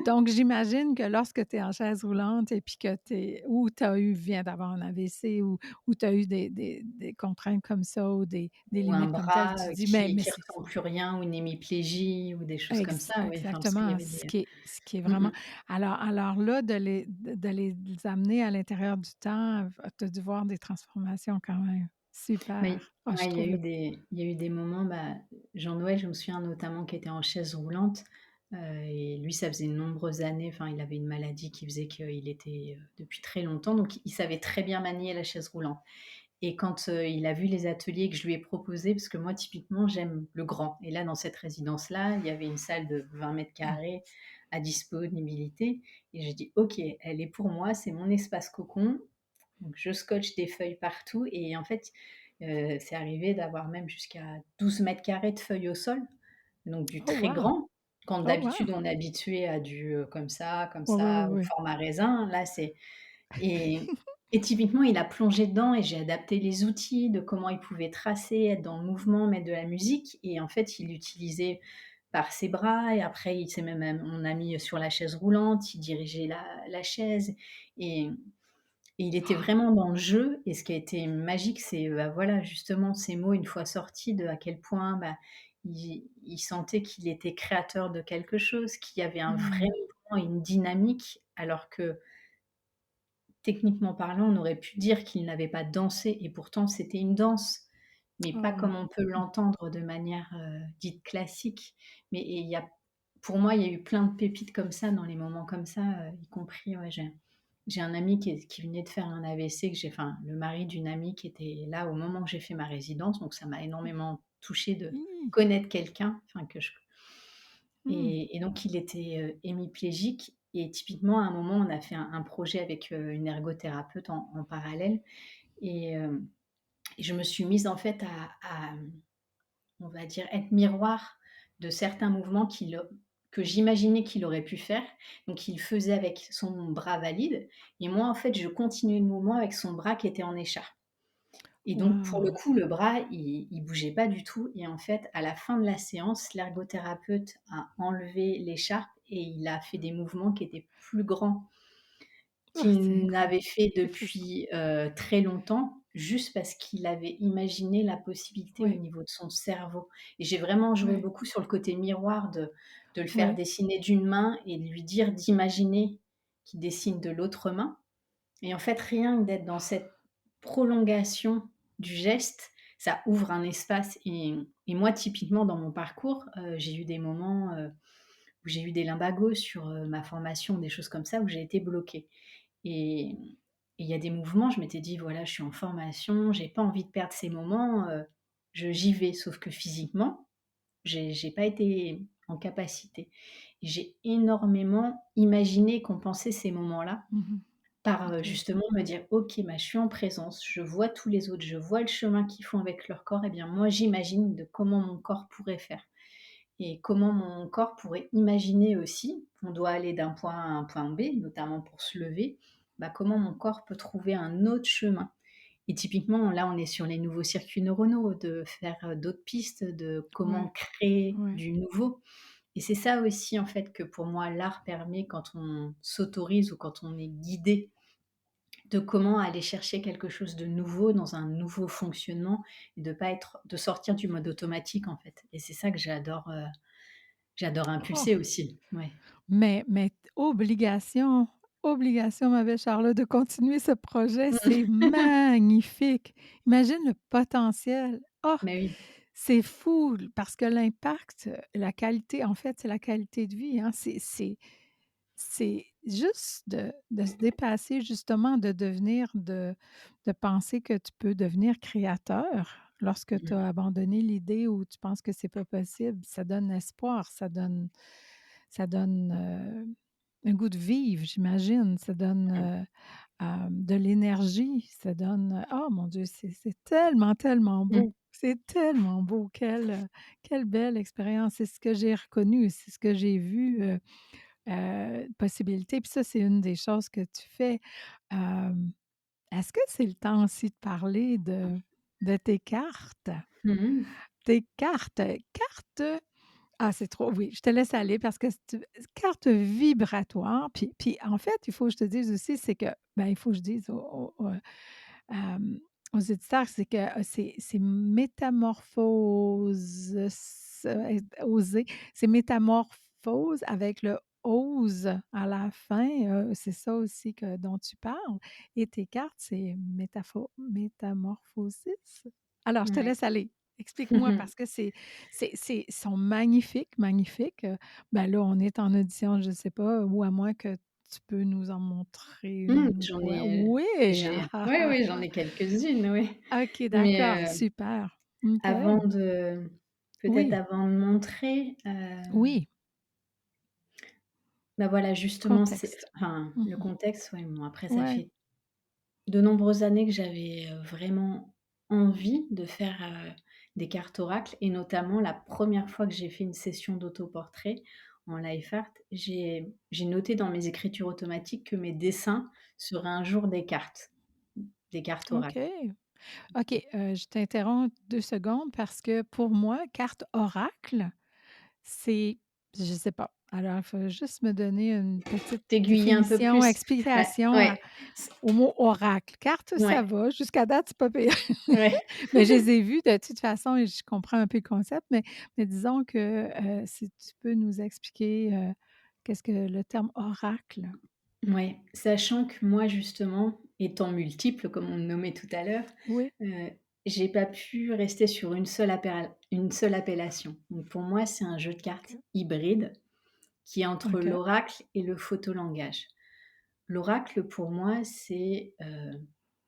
donc j'imagine que lorsque tu es en chaise roulante et puis que tu es ou tu as eu viens d'avoir un AVC ou tu as eu des contraintes comme ça ou des Ou un limites comme telles, bras, tu te dis: «Mais qui c'est» ressemble plus rien ou une hémiplégie ou des choses comme ça, oui, enfin, parce qu'il y exactement, avait des, ce qui est mmh vraiment mh. alors là, de les amener à l'intérieur du temps, tu as dû voir des transformations quand même. Mais Super. Ah, je ouais, trouve le il y a eu des moments, bah, Jean-Noël, je me souviens notamment qui était en chaise roulante, et lui, ça faisait de nombreuses années, enfin, il avait une maladie qui faisait qu'il était, depuis très longtemps, donc il savait très bien manier la chaise roulante. Et quand, il a vu les ateliers que je lui ai proposés, parce que moi typiquement j'aime le grand, et là dans cette résidence-là, il y avait une salle de 20 mètres mmh. carrés à disponibilité, et j'ai dit: «OK, elle est pour moi, c'est mon espace cocon». Donc je scotche des feuilles partout, et en fait, c'est arrivé d'avoir même jusqu'à 12 mètres carrés de feuilles au sol, donc du Oh très wow! grand. Quand Oh wow! d'habitude on est habitué à du, comme Oui, oui, oui, ça, au oui. format raisin, là c'est, et typiquement, il a plongé dedans et j'ai adapté les outils de comment il pouvait tracer, être dans le mouvement, mettre de la musique, et en fait, il l'utilisait par ses bras, et après il s'est même on a mis sur la chaise roulante, il dirigeait la chaise, et il était vraiment dans le jeu, et ce qui a été magique, c'est, bah, voilà, justement ces mots une fois sortis, de à quel point, bah, il sentait qu'il était créateur de quelque chose, qu'il y avait un vrai Mmh. mouvement et une dynamique, alors que techniquement parlant, on aurait pu dire qu'il n'avait pas dansé, et pourtant c'était une danse, mais pas Oh! comme on peut l'entendre de manière, dite classique. Mais et il y a pour moi, il y a eu plein de pépites comme ça, dans les moments comme ça, y compris, ouais, j'ai un ami qui venait de faire un AVC, que j'ai enfin, le mari d'une amie qui était là au moment où j'ai fait ma résidence, donc ça m'a énormément touchée de Hi! connaître quelqu'un, enfin que je Mmh. et donc il était, hémiplégique, et typiquement à un moment on a fait un projet avec, une ergothérapeute en parallèle, et je me suis mise en fait on va dire, être miroir de certains mouvements que j'imaginais qu'il aurait pu faire. Donc il faisait avec son bras valide, et moi en fait je continuais le mouvement avec son bras qui était en écharpe. Et donc pour le Wow! coup, le bras, il bougeait pas du tout, et en fait, à la fin de la séance, l'ergothérapeute a enlevé l'écharpe et il a fait des mouvements qui étaient plus grands Oh, c'est qu'il incroyable. n'avait fait C'est ça. depuis, très longtemps, juste parce qu'il avait imaginé la possibilité au Oui, niveau de son cerveau, et j'ai vraiment joué oui, beaucoup sur le côté miroir, de le faire oui. dessiner d'une main et de lui dire d'imaginer qu'il dessine de l'autre main, et en fait, rien que d'être dans cette prolongation du geste, ça ouvre un espace, et moi, typiquement, dans mon parcours, j'ai eu des moments, où j'ai eu des lumbagos sur, ma formation, des choses comme ça, où j'ai été bloquée, et il y a des mouvements, je m'étais dit: «Voilà, je suis en formation, j'ai pas envie de perdre ces moments, j'y vais». Sauf que physiquement, j'ai pas été en capacité. J'ai énormément imaginé, compensé ces moments-là Mmh mh. par, Intéressant. justement me dire: «OK, bah, je suis en présence, je vois tous les autres, je vois le chemin qu'ils font avec leur corps, et bien moi j'imagine de comment mon corps pourrait faire, et comment mon corps pourrait imaginer aussi, on doit aller d'un point A à un point B, notamment pour se lever, bah, comment mon corps peut trouver un autre chemin». Et typiquement, là, on est sur les nouveaux circuits neuronaux, de faire, d'autres pistes, de comment Ouais, créer ouais. du nouveau, et c'est ça aussi, en fait, que pour moi l'art permet quand on s'autorise ou quand on est guidé, de comment aller chercher quelque chose de nouveau dans un nouveau fonctionnement, et de sortir du mode automatique, en fait, et c'est ça que j'adore Oh! impulser aussi. Ouais. Mais obligation, obligation, ma belle Charlotte, de continuer ce projet, c'est magnifique. Imagine le potentiel. Oh! Mais oui. C'est fou parce que l'impact, la qualité en fait, c'est la qualité de vie, hein. C'est juste de se dépasser justement, de devenir de penser que tu peux devenir créateur lorsque tu Mmh. as abandonné l'idée ou tu penses que c'est pas possible. Ça donne espoir, ça donne, un goût de vivre, j'imagine. Ça donne, Mmh. de l'énergie, ça donne, oh mon Dieu, c'est tellement, tellement Mmh. beau. C'est tellement beau. Quelle belle expérience. C'est ce que j'ai reconnu, c'est ce que j'ai vu, possibilité. Puis ça, c'est une des choses que tu fais, hem, Est-ce que c'est le temps aussi de parler de tes cartes? Mmh mh. Tes cartes, ah, c'est trop oui, je te laisse aller parce que c'est carte vibratoire, puis en fait, il faut que je te dise aussi, c'est que, ben, il faut que je dise aux auditeurs, c'est que, c'est métamorphose oser, c'est métamorphose avec le ose à la fin, c'est ça aussi que dont tu parles et tes cartes, c'est métamorphosis? Alors je te Ouais. laisse aller. Explique-moi parce que c'est sont magnifiques, magnifiques, ben, là, on est en audition, je ne sais pas, ou à moins que tu peux nous en montrer une J'en ouais, ai, oui! j'ai Ah, ah, oui, ah, oui, j'en ah! ai quelques-unes, oui. OK, d'accord, Mais, super. OK. avant de peut-être Oui, avant de montrer, oui, bah, voilà, justement, c'est contexte. enfin, le Mmh. contexte, ouais, bon, après ça Ouais, fait de nombreuses années que j'avais, vraiment envie de faire, des cartes oracles et notamment la première fois que j'ai fait une session d'autoportrait en life art, j'ai noté dans mes écritures automatiques que mes dessins seraient un jour des cartes OK. oracles. OK, je t'interromps 2 secondes parce que pour moi, carte oracle, c'est je sais pas. Alors, il faut juste me donner une petite T'aiguiller un peu définition, plus. Bah, explication ouais, c au mot oracle. Carte, ça ouais, va, jusqu'à date, c'est pas pire. ouais. Mais je les ai vus de toute façon et je comprends un peu le concept, mais disons que, si tu peux nous expliquer, qu'est-ce que le terme oracle? Ouais, sachant que moi justement, étant multiple comme on le nommait tout à l'heure, Oui, heu, j'ai pas pu rester sur une seule appellation. Donc pour moi, c'est un jeu de cartes OK, hybride qui est entre OK, l'oracle et le photolangage. L'oracle pour moi, c'est,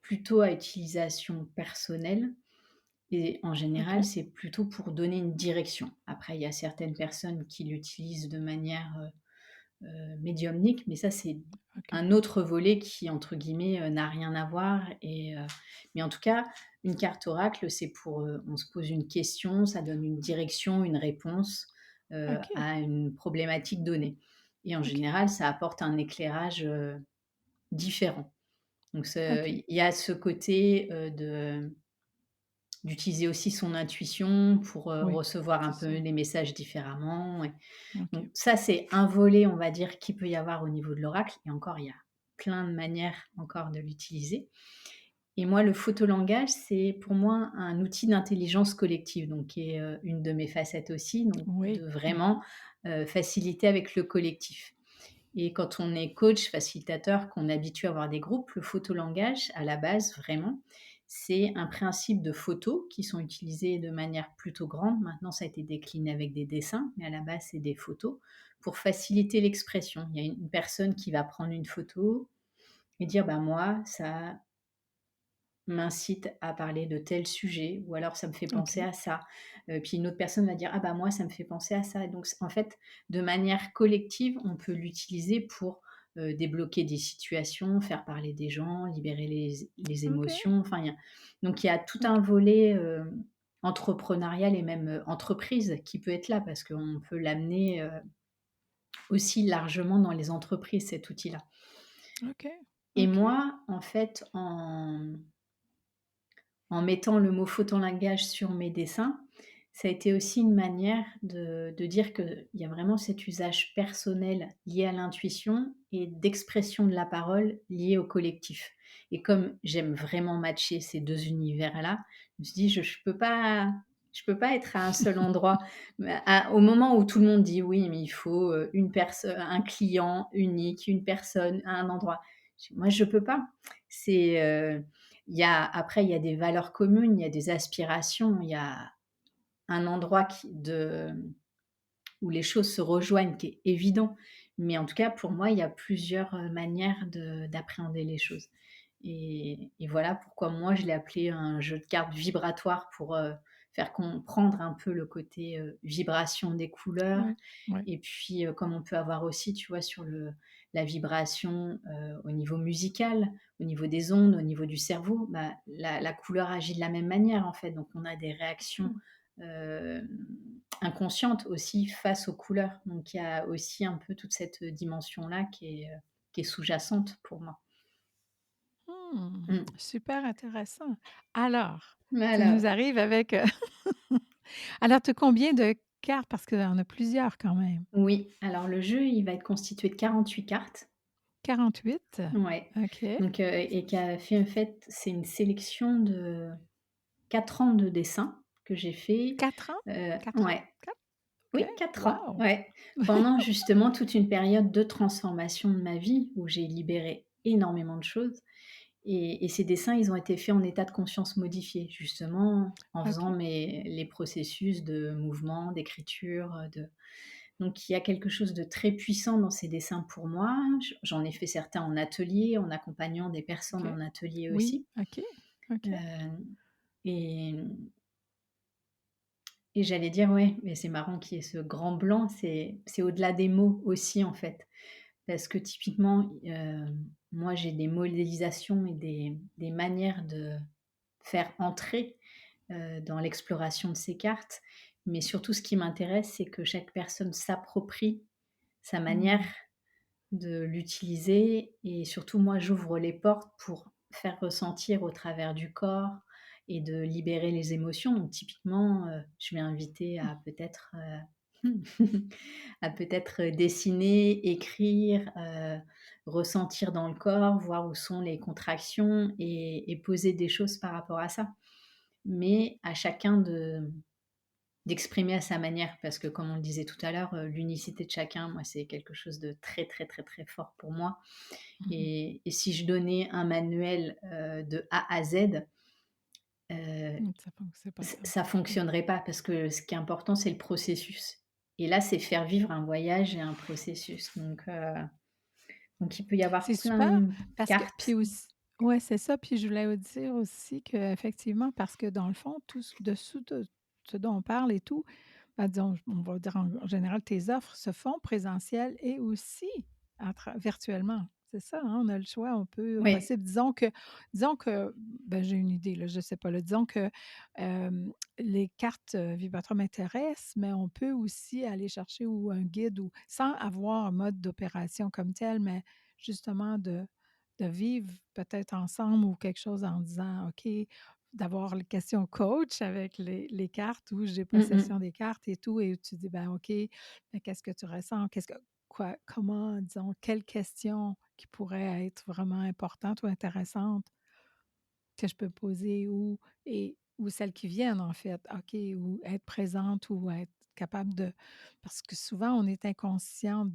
plutôt à utilisation personnelle et en général, OK, c'est plutôt pour donner une direction. Après, il y a certaines personnes qui l'utilisent de manière, médiumnique, mais ça, c'est OK, un autre volet qui, entre guillemets, «n'a rien à voir» mais en tout cas, une carte oracle, c'est pour, on se pose une question, ça donne une direction, une réponse, OK, à une problématique donnée et en OK, général, ça apporte un éclairage, différent. Donc OK. il y a ce côté, d'utiliser aussi son intuition pour, Oui, recevoir un c'est peu ça. les messages différemment. OK, Donc ça, c'est un volet, on va dire, qu'il peut y avoir au niveau de l'oracle et encore, il y a plein de manières encore de l'utiliser et moi, le photolangage, c'est pour moi un outil d'intelligence collective, donc qui est, une de mes facettes aussi, donc oui. de Mmh. vraiment, faciliter avec le collectif et quand on est coach, facilitateur, qu'on est habitué à avoir des groupes, le photolangage, à la base, vraiment, c'est un principe de photos qui sont utilisés de manière plutôt grande. Maintenant, ça a été décliné avec des dessins, mais à la base, c'est des photos pour faciliter l'expression. Il y a une personne qui va prendre une photo et dire: «Bah, moi, ça m'incite à parler de tel sujet» ou alors «ça me fait penser OK, à ça». Puis une autre personne va dire: «Ah bah, moi, ça me fait penser à ça». Donc c en fait, de manière collective, on peut l'utiliser pour, débloquer des situations, faire parler des gens, libérer les OK, émotions. Enfin, il y a tout un OK, volet, entrepreneurial et même, entreprise qui peut être là parce qu'on peut l'amener, aussi largement dans les entreprises, cet outil-là. OK, Et OK, moi, en fait, en mettant le mot photolangage sur mes dessins, ça a été aussi une manière de dire qu'il y a vraiment cet usage personnel lié à l'intuition et d'expression de la parole liée au collectif. Et comme j'aime vraiment matcher ces 2 univers-là, je me suis dit: Je peux pas être à un seul endroit». Au moment où tout le monde dit: «Oui, mais il faut, un client unique, une personne à un endroit». Je dis: «Moi, je peux pas». C'est, il y a des valeurs communes, il y a des aspirations, il y a un endroit où les choses se rejoignent qui est évident. Mais en tout cas, pour moi, il y a plusieurs, manières d'appréhender les choses. Et voilà pourquoi moi je l'ai appelé un jeu de cartes vibratoire pour, faire comprendre un peu le côté, vibration des couleurs ouais, ouais, et puis, comme on peut avoir aussi, tu vois, sur la vibration, au niveau musical, au niveau des ondes, au niveau du cerveau, bah, la couleur agit de la même manière, en fait. Donc on a des réactions, OK. hem, inconscientes aussi face aux couleurs. Donc il y a aussi un peu toute cette dimension-là qui est sous-jacente pour moi. Mmh. Super intéressant. Alors, tu Alors, nous arrives avec, alors tu as combien de cartes? Parce qu'il y en a plusieurs quand même. oui, alors le jeu, il va être constitué de 48 cartes. 48. Ouais, OK. donc et qui a fait en fait, c'est une sélection de 4 ans de dessins que j'ai fait, 4 ans? 4 ans? ouais, 4. OK. oui, 4 ans, Wow! ouais. Pendant justement toute une période de transformation de ma vie où j'ai libéré énormément de choses et ces dessins, ils ont été faits en état de conscience modifié, justement en faisant OK. les processus de mouvement, d'écriture, de donc il y a quelque chose de très puissant dans ces dessins pour moi. J'en ai fait certains en atelier, en accompagnant des personnes OK. en atelier Oui. aussi, OK. OK. heu et et j'allais dire, ouais, mais c'est marrant qu'il y ait ce grand blanc, c'est au-delà des mots aussi, en fait. Parce que typiquement, moi, j'ai des modélisations et des manières de faire entrer, dans l'exploration de ces cartes. Mais surtout, ce qui m'intéresse, c'est que chaque personne s'approprie sa manière Mmh. de l'utiliser et surtout, moi, j'ouvre les portes pour faire ressentir au travers du corps et de libérer les émotions. Donc typiquement, je vais inviter à peut-être, à peut-être, dessiner, écrire, ressentir dans le corps, voir où sont les contractions et poser des choses par rapport à ça. Mais à chacun d'exprimer à sa manière parce que comme on le disait tout à l'heure, l'unicité de chacun, moi, c'est quelque chose de très, très, très, très fort pour moi Mmh. et si je donnais un manuel, de A à Z, heu, Ça fonc c'est pas ça. ça Mmh. fonctionnerait pas parce que ce qui est important, c'est le processus et là, c'est faire vivre un voyage et un processus donc il peut y avoir C'est plein super de parce que puis cartes. aussi ouais, c'est ça, puis je voulais dire aussi qu'effectivement parce que dans le fond, tout ce dessous de ce dont on parle et tout, bah, disons, on va dire en général, tes offres se font présentiel et aussi virtuellement. C'est ça, hein, on a le choix, on peut Oui, possible. Disons que, ben, j'ai une idée, là, je sais pas, là, disons que, les cartes, vibratoires m'intéressent, mais on peut aussi aller chercher ou un guide ou sans avoir un mode d'opération comme tel, mais justement de vivre peut-être ensemble ou quelque chose en disant: «OK», d'avoir les questions coach avec les cartes où j'ai mmh possession mh. des cartes et tout et tu dis: «Ben, OK, mais qu'est-ce que tu ressens? Qu'est-ce que quoi comment disons, quelles questions qui pourraient être vraiment importantes ou intéressantes que je peux poser ou celles qui viennent en fait, OK, ou être présente ou être capable de» parce que souvent on est inconscient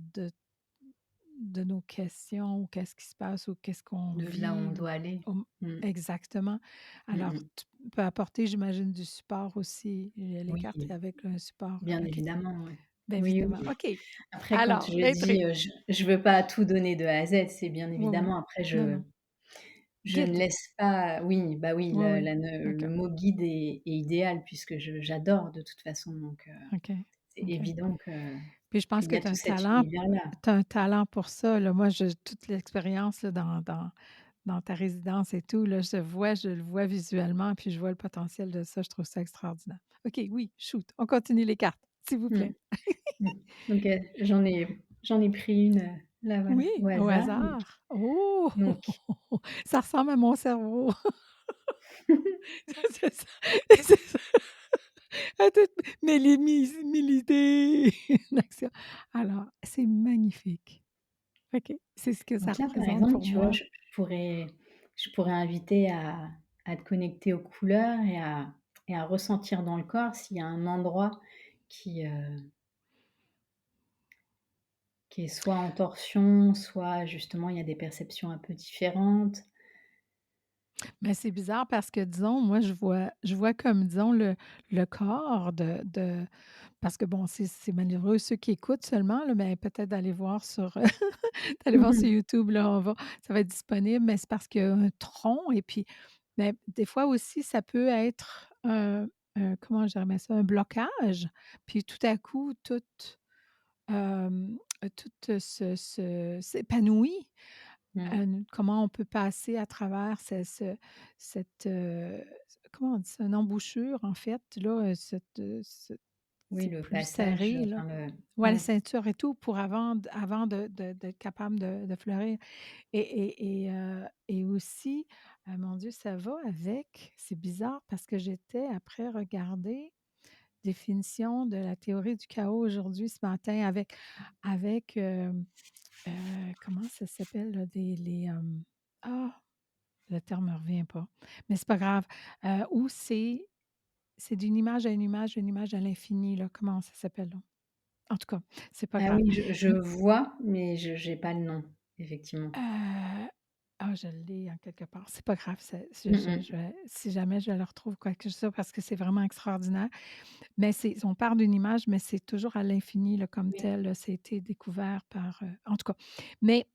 de nos questions ou qu'est-ce qui se passe ou qu'est-ce qu'on De là où on vit ou doit aller. om Mmh. exactement. Mmh Alors mh. tu peux apporter, j'imagine, du support aussi. Les cartes Oui, avec un support, bien OK. évidemment, ouais. Bien Oui, évidemment. oui. OK. Après quand Alors, je dis, je veux pas tout donner de A à Z, c'est bien oui, oui. évidemment après Non, non. je ne Guide. laisse pas oui, bah, oui, Oui, oui. OK. le mot guide est idéal puisque j'adore de toute façon donc OK. c'est OK. évident Puis je pense qu'il y que a tout cet univers-là. tu as un talent pour ça, là. Moi, je toute l'expérience là dans ta résidence et tout, là, je le vois visuellement, puis je vois le potentiel de ça, je trouve ça extraordinaire. OK, oui, shoot, on continue les cartes, s'il vous Mmh. plaît. Mmh. Donc j'en ai pris une, là voilà, Oui, au au hasard hasard. Oh! donc Ça ressemble à mon cerveau. C'est ça, c'est ça. À toutes mes idées en action. Alors, c'est magnifique. OK, c'est ce que ça donc là, par représente exemple, pour tu vois, moi. pourrais je pourrais inviter à te connecter aux couleurs et à ressentir dans le corps s'il y a un endroit qui, qui est soit en torsion, soit justement il y a des perceptions un peu différentes. Mais c'est bizarre parce que disons, moi je vois comme disons le corps de parce que bon, c'est malheureux ceux qui écoutent seulement là, mais peut-être d'aller voir sur, d'aller Mmh voir sur mh. YouTube là, ça va être disponible, mais c'est parce qu'il y a un tronc et puis mais des fois aussi ça peut être comment je dirais ça? Un blocage, puis tout à coup hem, tout s'épanouit. Mmh. Comment on peut passer à travers cette, comment on dit ça? Une embouchure en fait là, cette, Oui, c'est le plus passage, serré, là. enfin le Ouais, la ouais. ceinture et tout pour avant de d'être capable de fleurir et aussi, mon Dieu, ça va avec c'est bizarre parce que j'étais après regarder définition de la théorie du chaos aujourd'hui ce matin comment ça s'appelle là? Des les, le terme me revient pas, mais c'est pas grave, où c'est d'une image à une image, une image à l'infini là, comment ça s'appelle donc? En tout cas, c'est pas Ah grave. oui, je vois, mais je j'ai pas le nom, effectivement. Heu, je l'ai en quelque part, c'est pas grave, c'est Mmh mh. je vais si jamais je le retrouve quoi que ce soit parce que c'est vraiment extraordinaire. Mais c'est on part d'une image, mais c'est toujours à l'infini là, comme Oui. tel, ça a été découvert par, en tout cas. Mais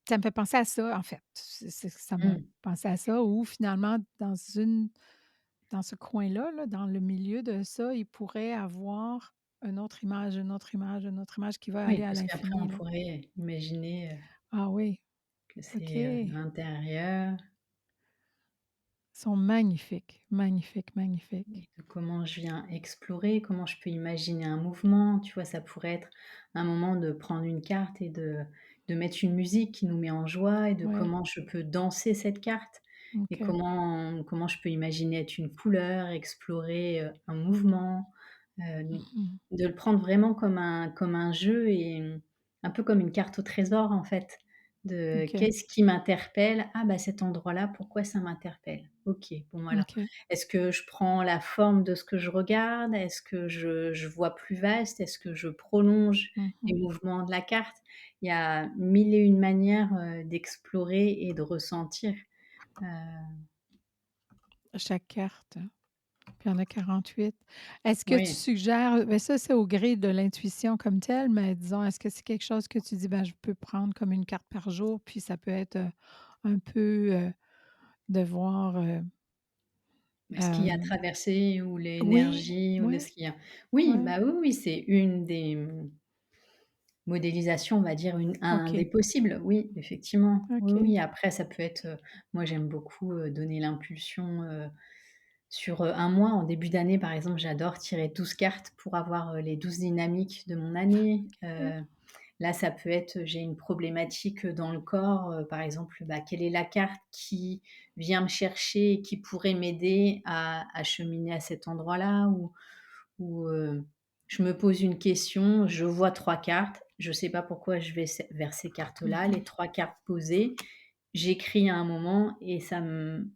ça me fait penser à ça, en fait. Ça me Mmh. pensait à ça où finalement dans ce coin-là, là, dans le milieu de ça, il pourrait avoir une autre image, une autre image, une autre image qui va Oui, aller à parce qu'après on l'infini, là. pourrait imaginer, Ah oui, que OK. c'est, l'intérieur Sont magnifiques, magnifiques, magnifiques. et de comment je viens explorer, comment je peux imaginer un mouvement, tu vois? Ça pourrait être un moment de prendre une carte et de mettre une musique qui nous met en joie et de Ouais, comment je peux danser cette carte et OK. comment je peux imaginer être une couleur, explorer, un mouvement, Mmh. de le prendre vraiment comme un jeu et un peu comme une carte au trésor, en fait, de OK, qu'est-ce qui m'interpelle? Ah bah, cet endroit-là, pourquoi ça m'interpelle? OK, bon voilà. OK. Est-ce que je prends la forme de ce que je regarde? Est-ce que je vois plus vaste? Est-ce que je prolonge les Mmh. mouvements de la carte? Il y a mille et une manières, d'explorer et de ressentir. Heu, Chaque carte, puis il y en a 48. Est-ce que tu oui. suggères ben, ça, c'est au gré de l'intuition comme telle, mais disons, est-ce que c'est quelque chose que tu dis: «Ben, je peux prendre comme une carte par jour», puis ça peut être, un peu, de voir, Ce qui a hem traversé ou oui, l'énergie ou de ouais, ce qui a oui, ouais, bah, oui, oui, c'est une des, modélisations, on va dire, un des OK, possibles. Oui, effectivement. Oui, OK, oui, après ça peut être, moi j'aime beaucoup, donner l'impulsion, sur, 1 mois. En début d'année, par exemple, j'adore tirer 12 cartes pour avoir, les 12 dynamiques de mon année. OK. Là, ça peut être, j'ai une problématique, dans le corps, par exemple, bah, quelle est la carte qui vient me chercher et qui pourrait m'aider à cheminer à cet endroit-là? Ou je me pose une question, je vois 3 cartes, je ne sais pas pourquoi je vais vers ces cartes-là, les Mmh. 3 cartes posées, j'écris à un moment et ça me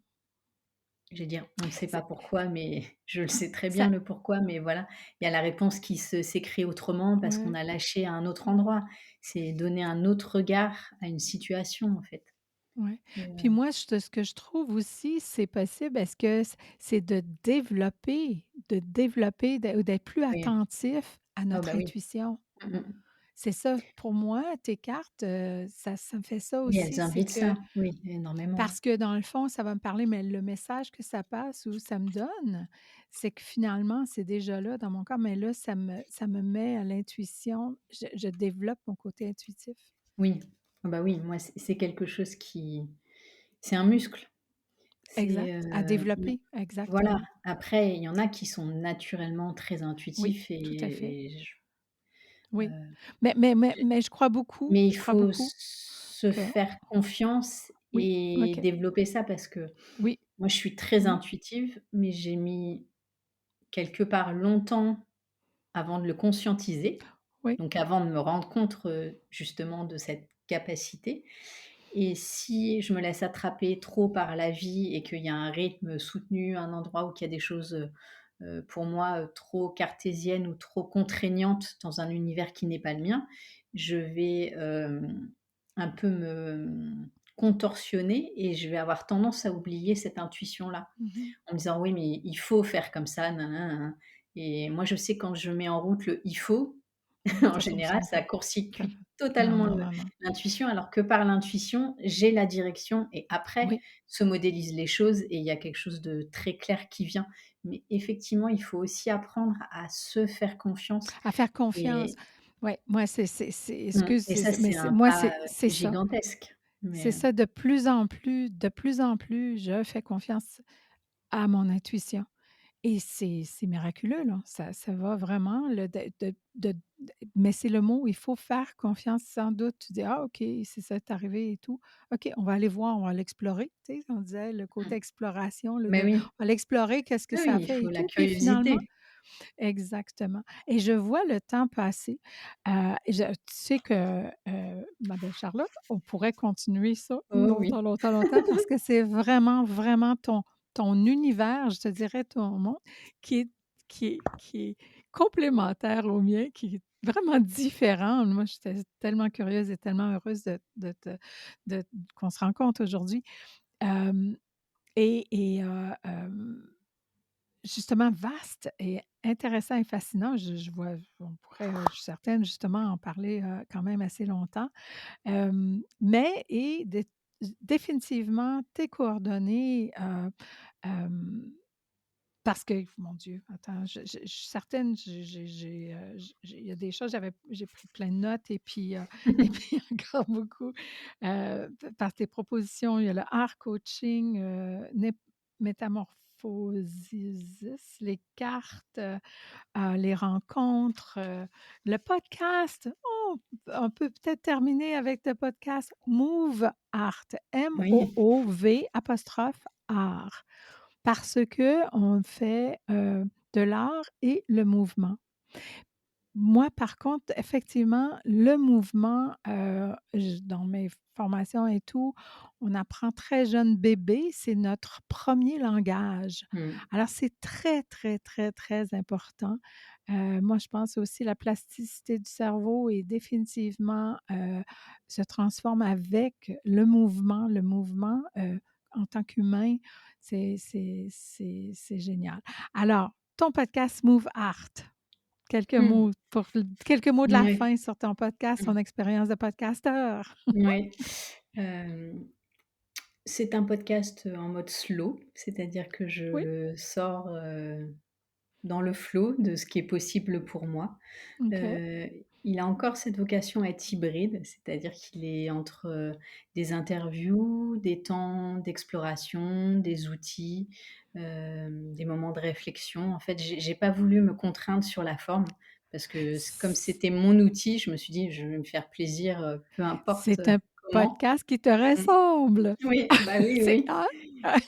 je vais dire, on ne sait pas C'est pourquoi, mais je le sais très ça bien le pourquoi, mais voilà, il y a la réponse qui s'écrit autrement parce qu'on ouais. a lâché à un autre endroit. C'est donner un autre regard à une situation, en fait. Ouais. Et Puis moi, ce que je trouve aussi, c'est possible, est-ce que c'est de développer ou d'être plus oui. attentif à Oh bah, notre oui. intuition. Mmh mh. C'est ça, pour moi, tes cartes, ça me fait ça Oui, elles aussi, c'est invitent que ça, oui, énormément. parce que dans le fond, ça va me parler, mais le message que ça passe ou ça me donne, c'est que finalement, c'est déjà là dans mon corps, mais là, ça me met à l'intuition, je développe mon côté intuitif. Oui. Ah bah, oui, moi, c'est quelque chose qui c'est un muscle. C'est, Exact, à mmh, développer, voilà. exactement. Après, il y en a qui sont naturellement très Oui, intuitifs tout à fait. et je Oui, heu, mais mais il je crois faut beaucoup se que faire confiance oui, et OK, développer ça parce que oui, moi, je suis très mmh, intuitive, mais j'ai mis quelque part longtemps avant de le conscientiser, oui, donc avant de me rendre compte, justement de cette capacité. Et si je me laisse attraper trop par la vie et qu'il y a un rythme soutenu, un endroit où il y a des choses, pour moi, trop cartésiennes ou trop contraignantes dans un univers qui n'est pas le mien, je vais, un peu contorsionner et je vais avoir tendance à oublier cette intuition-là. mmh. En me disant: «Oui, mais il faut faire comme ça, nin nin nin». Et moi, je sais quand je mets en route le «il faut», en Ça général, fonctionne ça pas. Ça court-circuite fait non, totalement non, non, non. l'intuition, alors que par l'intuition, j'ai la direction et après Oui, se modélisent les choses et il y a quelque chose de très clair qui vient. Mais effectivement, il faut aussi apprendre à se faire confiance à faire confiance. et Ouais, moi, excuse, et ça, mais c'est un moi, pas, c'est ça. gigantesque. C'est Mais, ça, de plus en plus, je fais confiance à mon intuition et c'est miraculeux, là. Ça va vraiment le de mais c'est le mot, il faut faire confiance sans doute. Tu dis: «Ah OK, c'est ça est arrivé et tout. OK, on va aller voir, on va l'explorer», tu sais? On disait le côté Mmh. exploration, le Mais de oui. on va l'explorer, qu'est-ce que Oui, ça oui, il fait faut et la tout, puis finalement curiosité. exactement et je vois le temps passer, tu sais que, ma belle Charlotte, on pourrait continuer ça Oh longtemps, oui. longtemps, longtemps parce que c'est vraiment, vraiment ton univers, je te dirais ton monde qui est qui est complémentaire au mien, qui est vraiment différent. Moi, j'étais tellement curieuse et tellement heureuse de qu'on se rencontre aujourd'hui, hem justement vaste et intéressant et fascinant. Je vois on pourrait, je suis certaine justement en parler, quand même assez longtemps. Mais et définitivement tes coordonnées, parce que mon Dieu, attends, je suis certaine, il y a des choses, j'ai pris plein de notes et puis encore beaucoup, par tes propositions. Il y a le art coaching, métamorphosis, les cartes, les rencontres, le podcast. Oh, on peut peut-être terminer avec le podcast Move Art, Oui. MOOV apostrophe art. Parce qu'on fait, de l'art et le mouvement. Moi, par contre, effectivement, le mouvement, j dans mes formations et tout, on apprend très jeune bébé, c'est notre premier langage. Mmh. Alors c'est très, très, très, très important. Moi, je pense aussi la plasticité du cerveau est définitivement, se transforme avec le mouvement. Le mouvement, en tant qu'humain, c'est génial. Alors, ton podcast Move Art. Mmh. Quelques mots de la Mouais. fin sur ton podcast, Mmh. ton expérience de podcasteur. Mouais. Hem, c'est un podcast, en mode slow, c'est-à-dire que je Oui, le sors, dans le flow de ce qui est possible pour moi. OK. Heu, il a encore cette vocation à être hybride, c'est-à-dire qu'il est entre, des interviews, des temps d'exploration, des outils, des moments de réflexion. En fait, j'ai pas voulu me contraindre sur la forme parce que comme C c'était mon outil, je me suis dit: «Je vais me faire plaisir, peu importe, c'est un comment». podcast qui te Mmh. ressemble. Oui, bah, oui, C'est oui hein?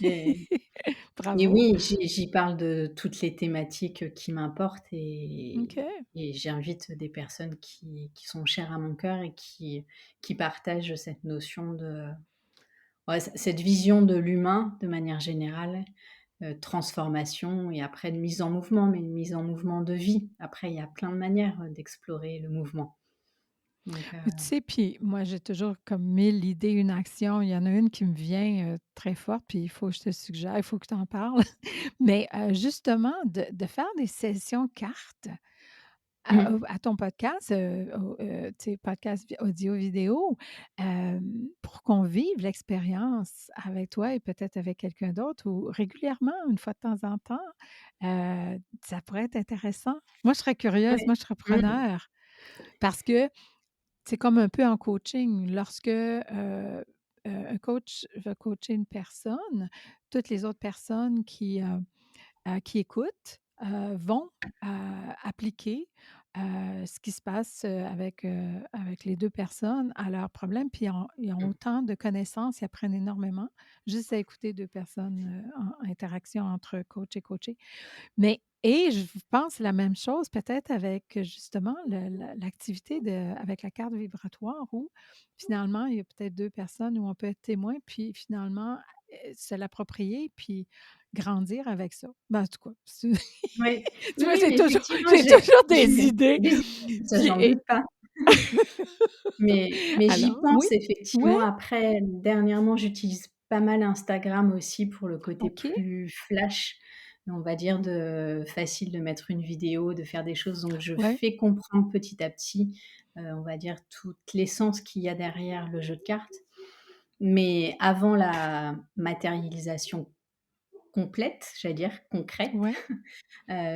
et et Bravo. oui, j'y parle de toutes les thématiques, qui m'importent OK. et j'invite des personnes qui sont chères à mon cœur et qui partagent cette notion de ouais, cette vision de l'humain de manière générale, transformation et après de mise en mouvement, mais une mise en mouvement de vie. Après, il y a plein de manières, d'explorer le mouvement. Donc Mais tu sais, puis moi, j'ai toujours comme 1000 idées, une action. Il y en a une qui me vient, très forte, puis il faut que je te suggère, il faut que tu en parles. Mais, justement de faire des sessions cartes. mmh, À ton podcast, tu sais, podcast audio-vidéo, pour qu'on vive l'expérience avec toi et peut-être avec quelqu'un d'autre ou régulièrement, une fois de temps en temps, ça pourrait être intéressant. Moi, je serais curieuse, ouais, moi, je serais mmh, preneur parce que c'est comme un peu en coaching. Lorsque, un coach va coacher une personne, toutes les autres personnes qui écoutent, vont, appliquer, ce qui se passe, avec les 2 personnes à leurs problèmes, puis ils ont mmh, autant de connaissances, ils apprennent énormément juste à écouter 2 personnes, en interaction entre coach et coaché. Mais et je pense la même chose peut-être avec, justement l'activité avec la carte vibratoire où finalement, il y a peut-être 2 personnes où on peut être témoin, puis finalement, se l'approprier, puis grandir avec ça. Ben, en tout cas, ouais. tu Oui, vois, oui, mais effectivement, j'ai toujours des j'ai idées. des idées, ça Puis j'en doute pas. Mais j'y alors oui, pense ouais, effectivement. Après, dernièrement, j'utilise pas mal Instagram aussi pour le côté OK, plus flash, on va dire de facile de mettre une vidéo, de faire des choses. Donc je ouais, fais comprendre petit à petit, on va dire toute l'essence qu'il y a derrière le jeu de cartes. Mais avant la matérialisation complète, j'allais dire concrète, ouais,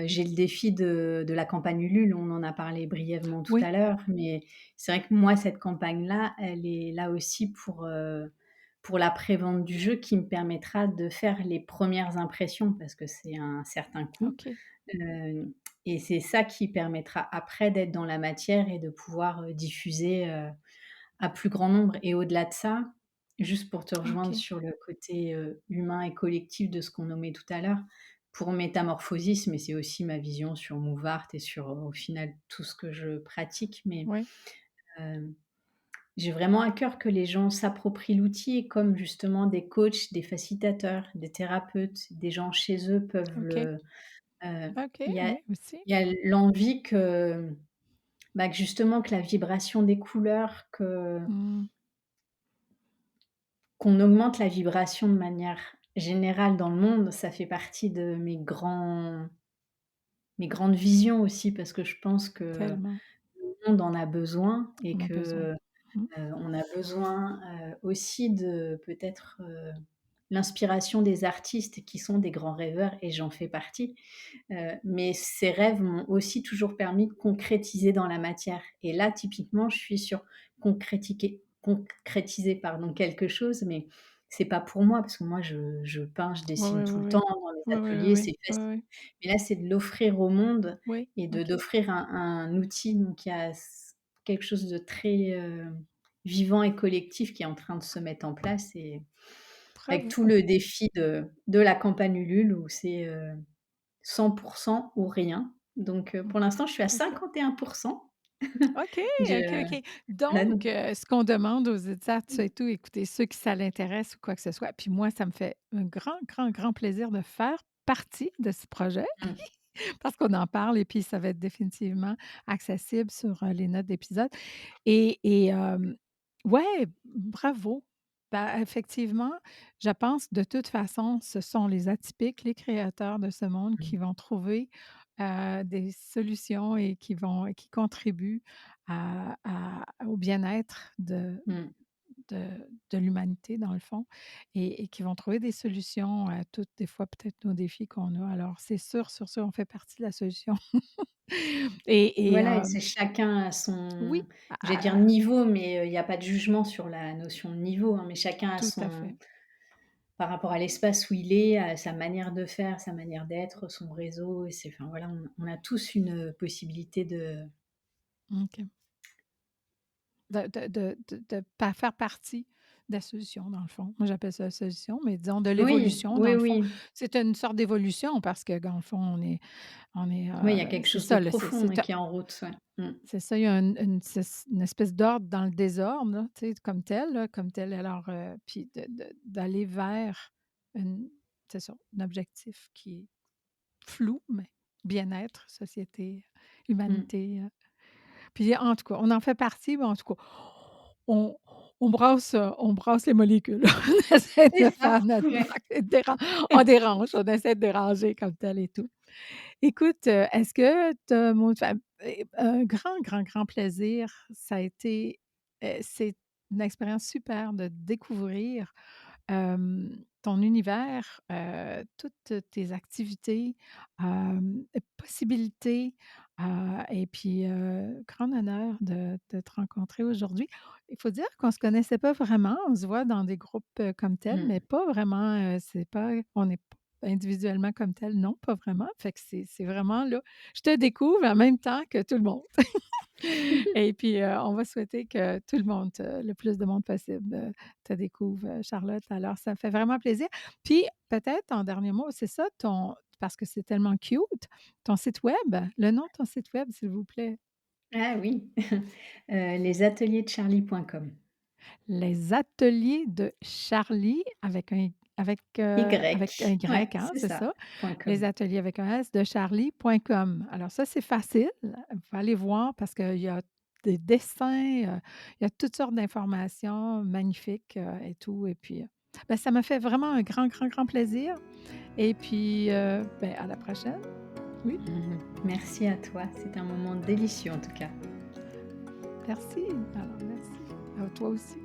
j'ai le défi de la campagne Ulule, on en a parlé brièvement tout à oui, l'heure, mais c'est vrai que moi, cette campagne-là, elle est là aussi pour la prévente du jeu qui me permettra de faire les premières impressions parce que c'est un certain coût. OK, Hem Et c'est ça qui permettra après d'être dans la matière et de pouvoir, diffuser, à plus grand nombre et au-delà de ça, juste pour te rejoindre OK. sur le côté, humain et collectif de ce qu'on nommait tout à l'heure, pour Métamorphosis, mais c'est aussi ma vision sur Move et sur, au final, tout ce que je pratique, mais Oui, hem, j'ai vraiment à cœur que les gens s'approprient l'outil comme justement des coachs, des facilitateurs, des thérapeutes, des gens chez eux peuvent OK. heu, OK, il y a oui, aussi. il y a l'envie que justement que la vibration des couleurs, Mmh, qu'on augmente la vibration de manière générale dans le monde, ça fait partie de mes grandes visions aussi parce que je pense que tellement, le monde en a besoin et on a besoin. que, Mmh, on a besoin, aussi de peut-être, l'inspiration des artistes qui sont des grands rêveurs et j'en fais partie. Mais ces rêves m'ont aussi toujours permis de concrétiser dans la matière et là, typiquement, je suis sur concrétiser, pardon, quelque chose, mais c'est pas pour moi parce que moi je peins, je oui, dessine oui, tout le oui, temps dans les oui. Oui, oui, ateliers, oui, c'est oui, facile. oui. Mais là, c'est de l'offrir au monde Oui, et de OK. d'offrir un outil, donc il y a quelque chose de très, vivant et collectif qui est en train de se mettre en place et avec Bravo. tout le défi de la campagne Ulule où c'est, 100 ou rien. Donc Mmh, pour l'instant, je suis à OK. 51. OK, OK, Je OK. voilà Donc, donc ce qu'on demande aux éditeurs, tu sais tout, écoutez, ceux qui ça l'intéresse ou quoi que ce soit, puis moi, ça me fait un grand, grand, grand plaisir de faire partie de ce projet mmh, parce qu'on en parle et puis ça va être définitivement accessible sur, les notes d'épisode et ouais, bravo. Bah, effectivement, je pense de toute façon, ce sont les atypiques, les créateurs de ce monde mmh, qui vont trouver, des solutions et qui contribuent au bien-être mmh. de de l'humanité dans le fond et qui vont trouver des solutions à toutes des fois peut-être nos défis qu'on a. Alors c'est sûr, sûr, sûr, on fait partie de la solution et Voilà et c'est chacun à oui, son j'allais dire ah, niveau, mais il y a pas de jugement sur la notion de niveau, hein, mais chacun a tout à son fait. par rapport à l'espace où il est, à sa manière de faire, sa manière d'être, son réseau et c'est enfin voilà, on a tous une, possibilité de OK. De pas faire partie de la solution, dans le fond. Moi, j'appelle ça la solution, mais disons de oui, l'évolution, dans oui, le fond. oui. C'est une sorte d'évolution parce que, dans le fond, Oui, il y a quelque c'est chose de ça, là, profond, qui est en route, ouais. Mmh. c'est ça, il y a une espèce d'ordre dans le désordre, là, tu sais, comme tel, là, comme tel. Alors, puis d'aller vers une c'est ça, un objectif qui est flou, mais bien-être, société, Mmh. humanité, puis en tout cas, on en fait partie, mais en tout cas, on on brasse les molécules. On essaie C'est de ça, faire notre ouais. on dérange, on essaie de déranger comme tel et tout. Écoute, est-ce que tu as un grand, grand, grand plaisir, ça a été, c'est une expérience super de découvrir, ton univers, toutes tes activités, possibilités, et puis, grand honneur de te rencontrer aujourd'hui. Il faut dire qu'on ne se connaissait pas vraiment, on se voit dans des groupes, comme tels, Mmh. mais pas vraiment, c'est pas on n'est pas individuellement comme tel, non, pas vraiment. Fait que c'est vraiment là, je te découvre en même temps que tout le monde. Et puis, on va souhaiter que tout le monde, le plus de monde possible, te découvre, Charlotte. Alors ça fait vraiment plaisir. Puis peut-être en dernier mot, c'est ça ton parce que c'est tellement cute, ton site web, le nom de ton site web, s'il vous plaît? Ah oui, lesateliers-de-charlie.com. Les ateliers de Charlie avec un Y, ouais, Y, hein, c'est c'est ça, ça? Les .com. ateliers avec un S de charlie.com. Alors ça, c'est facile. Vous pouvez aller voir parce qu'il y a des dessins, il y a toutes sortes d'informations magnifiques, et tout et puis, ben, ça m'a fait vraiment un grand, grand, grand plaisir et puis, ben, à la prochaine. Oui, Mmh. Merci à toi, c'était un moment délicieux en tout cas. merci. Alors merci. À toi aussi.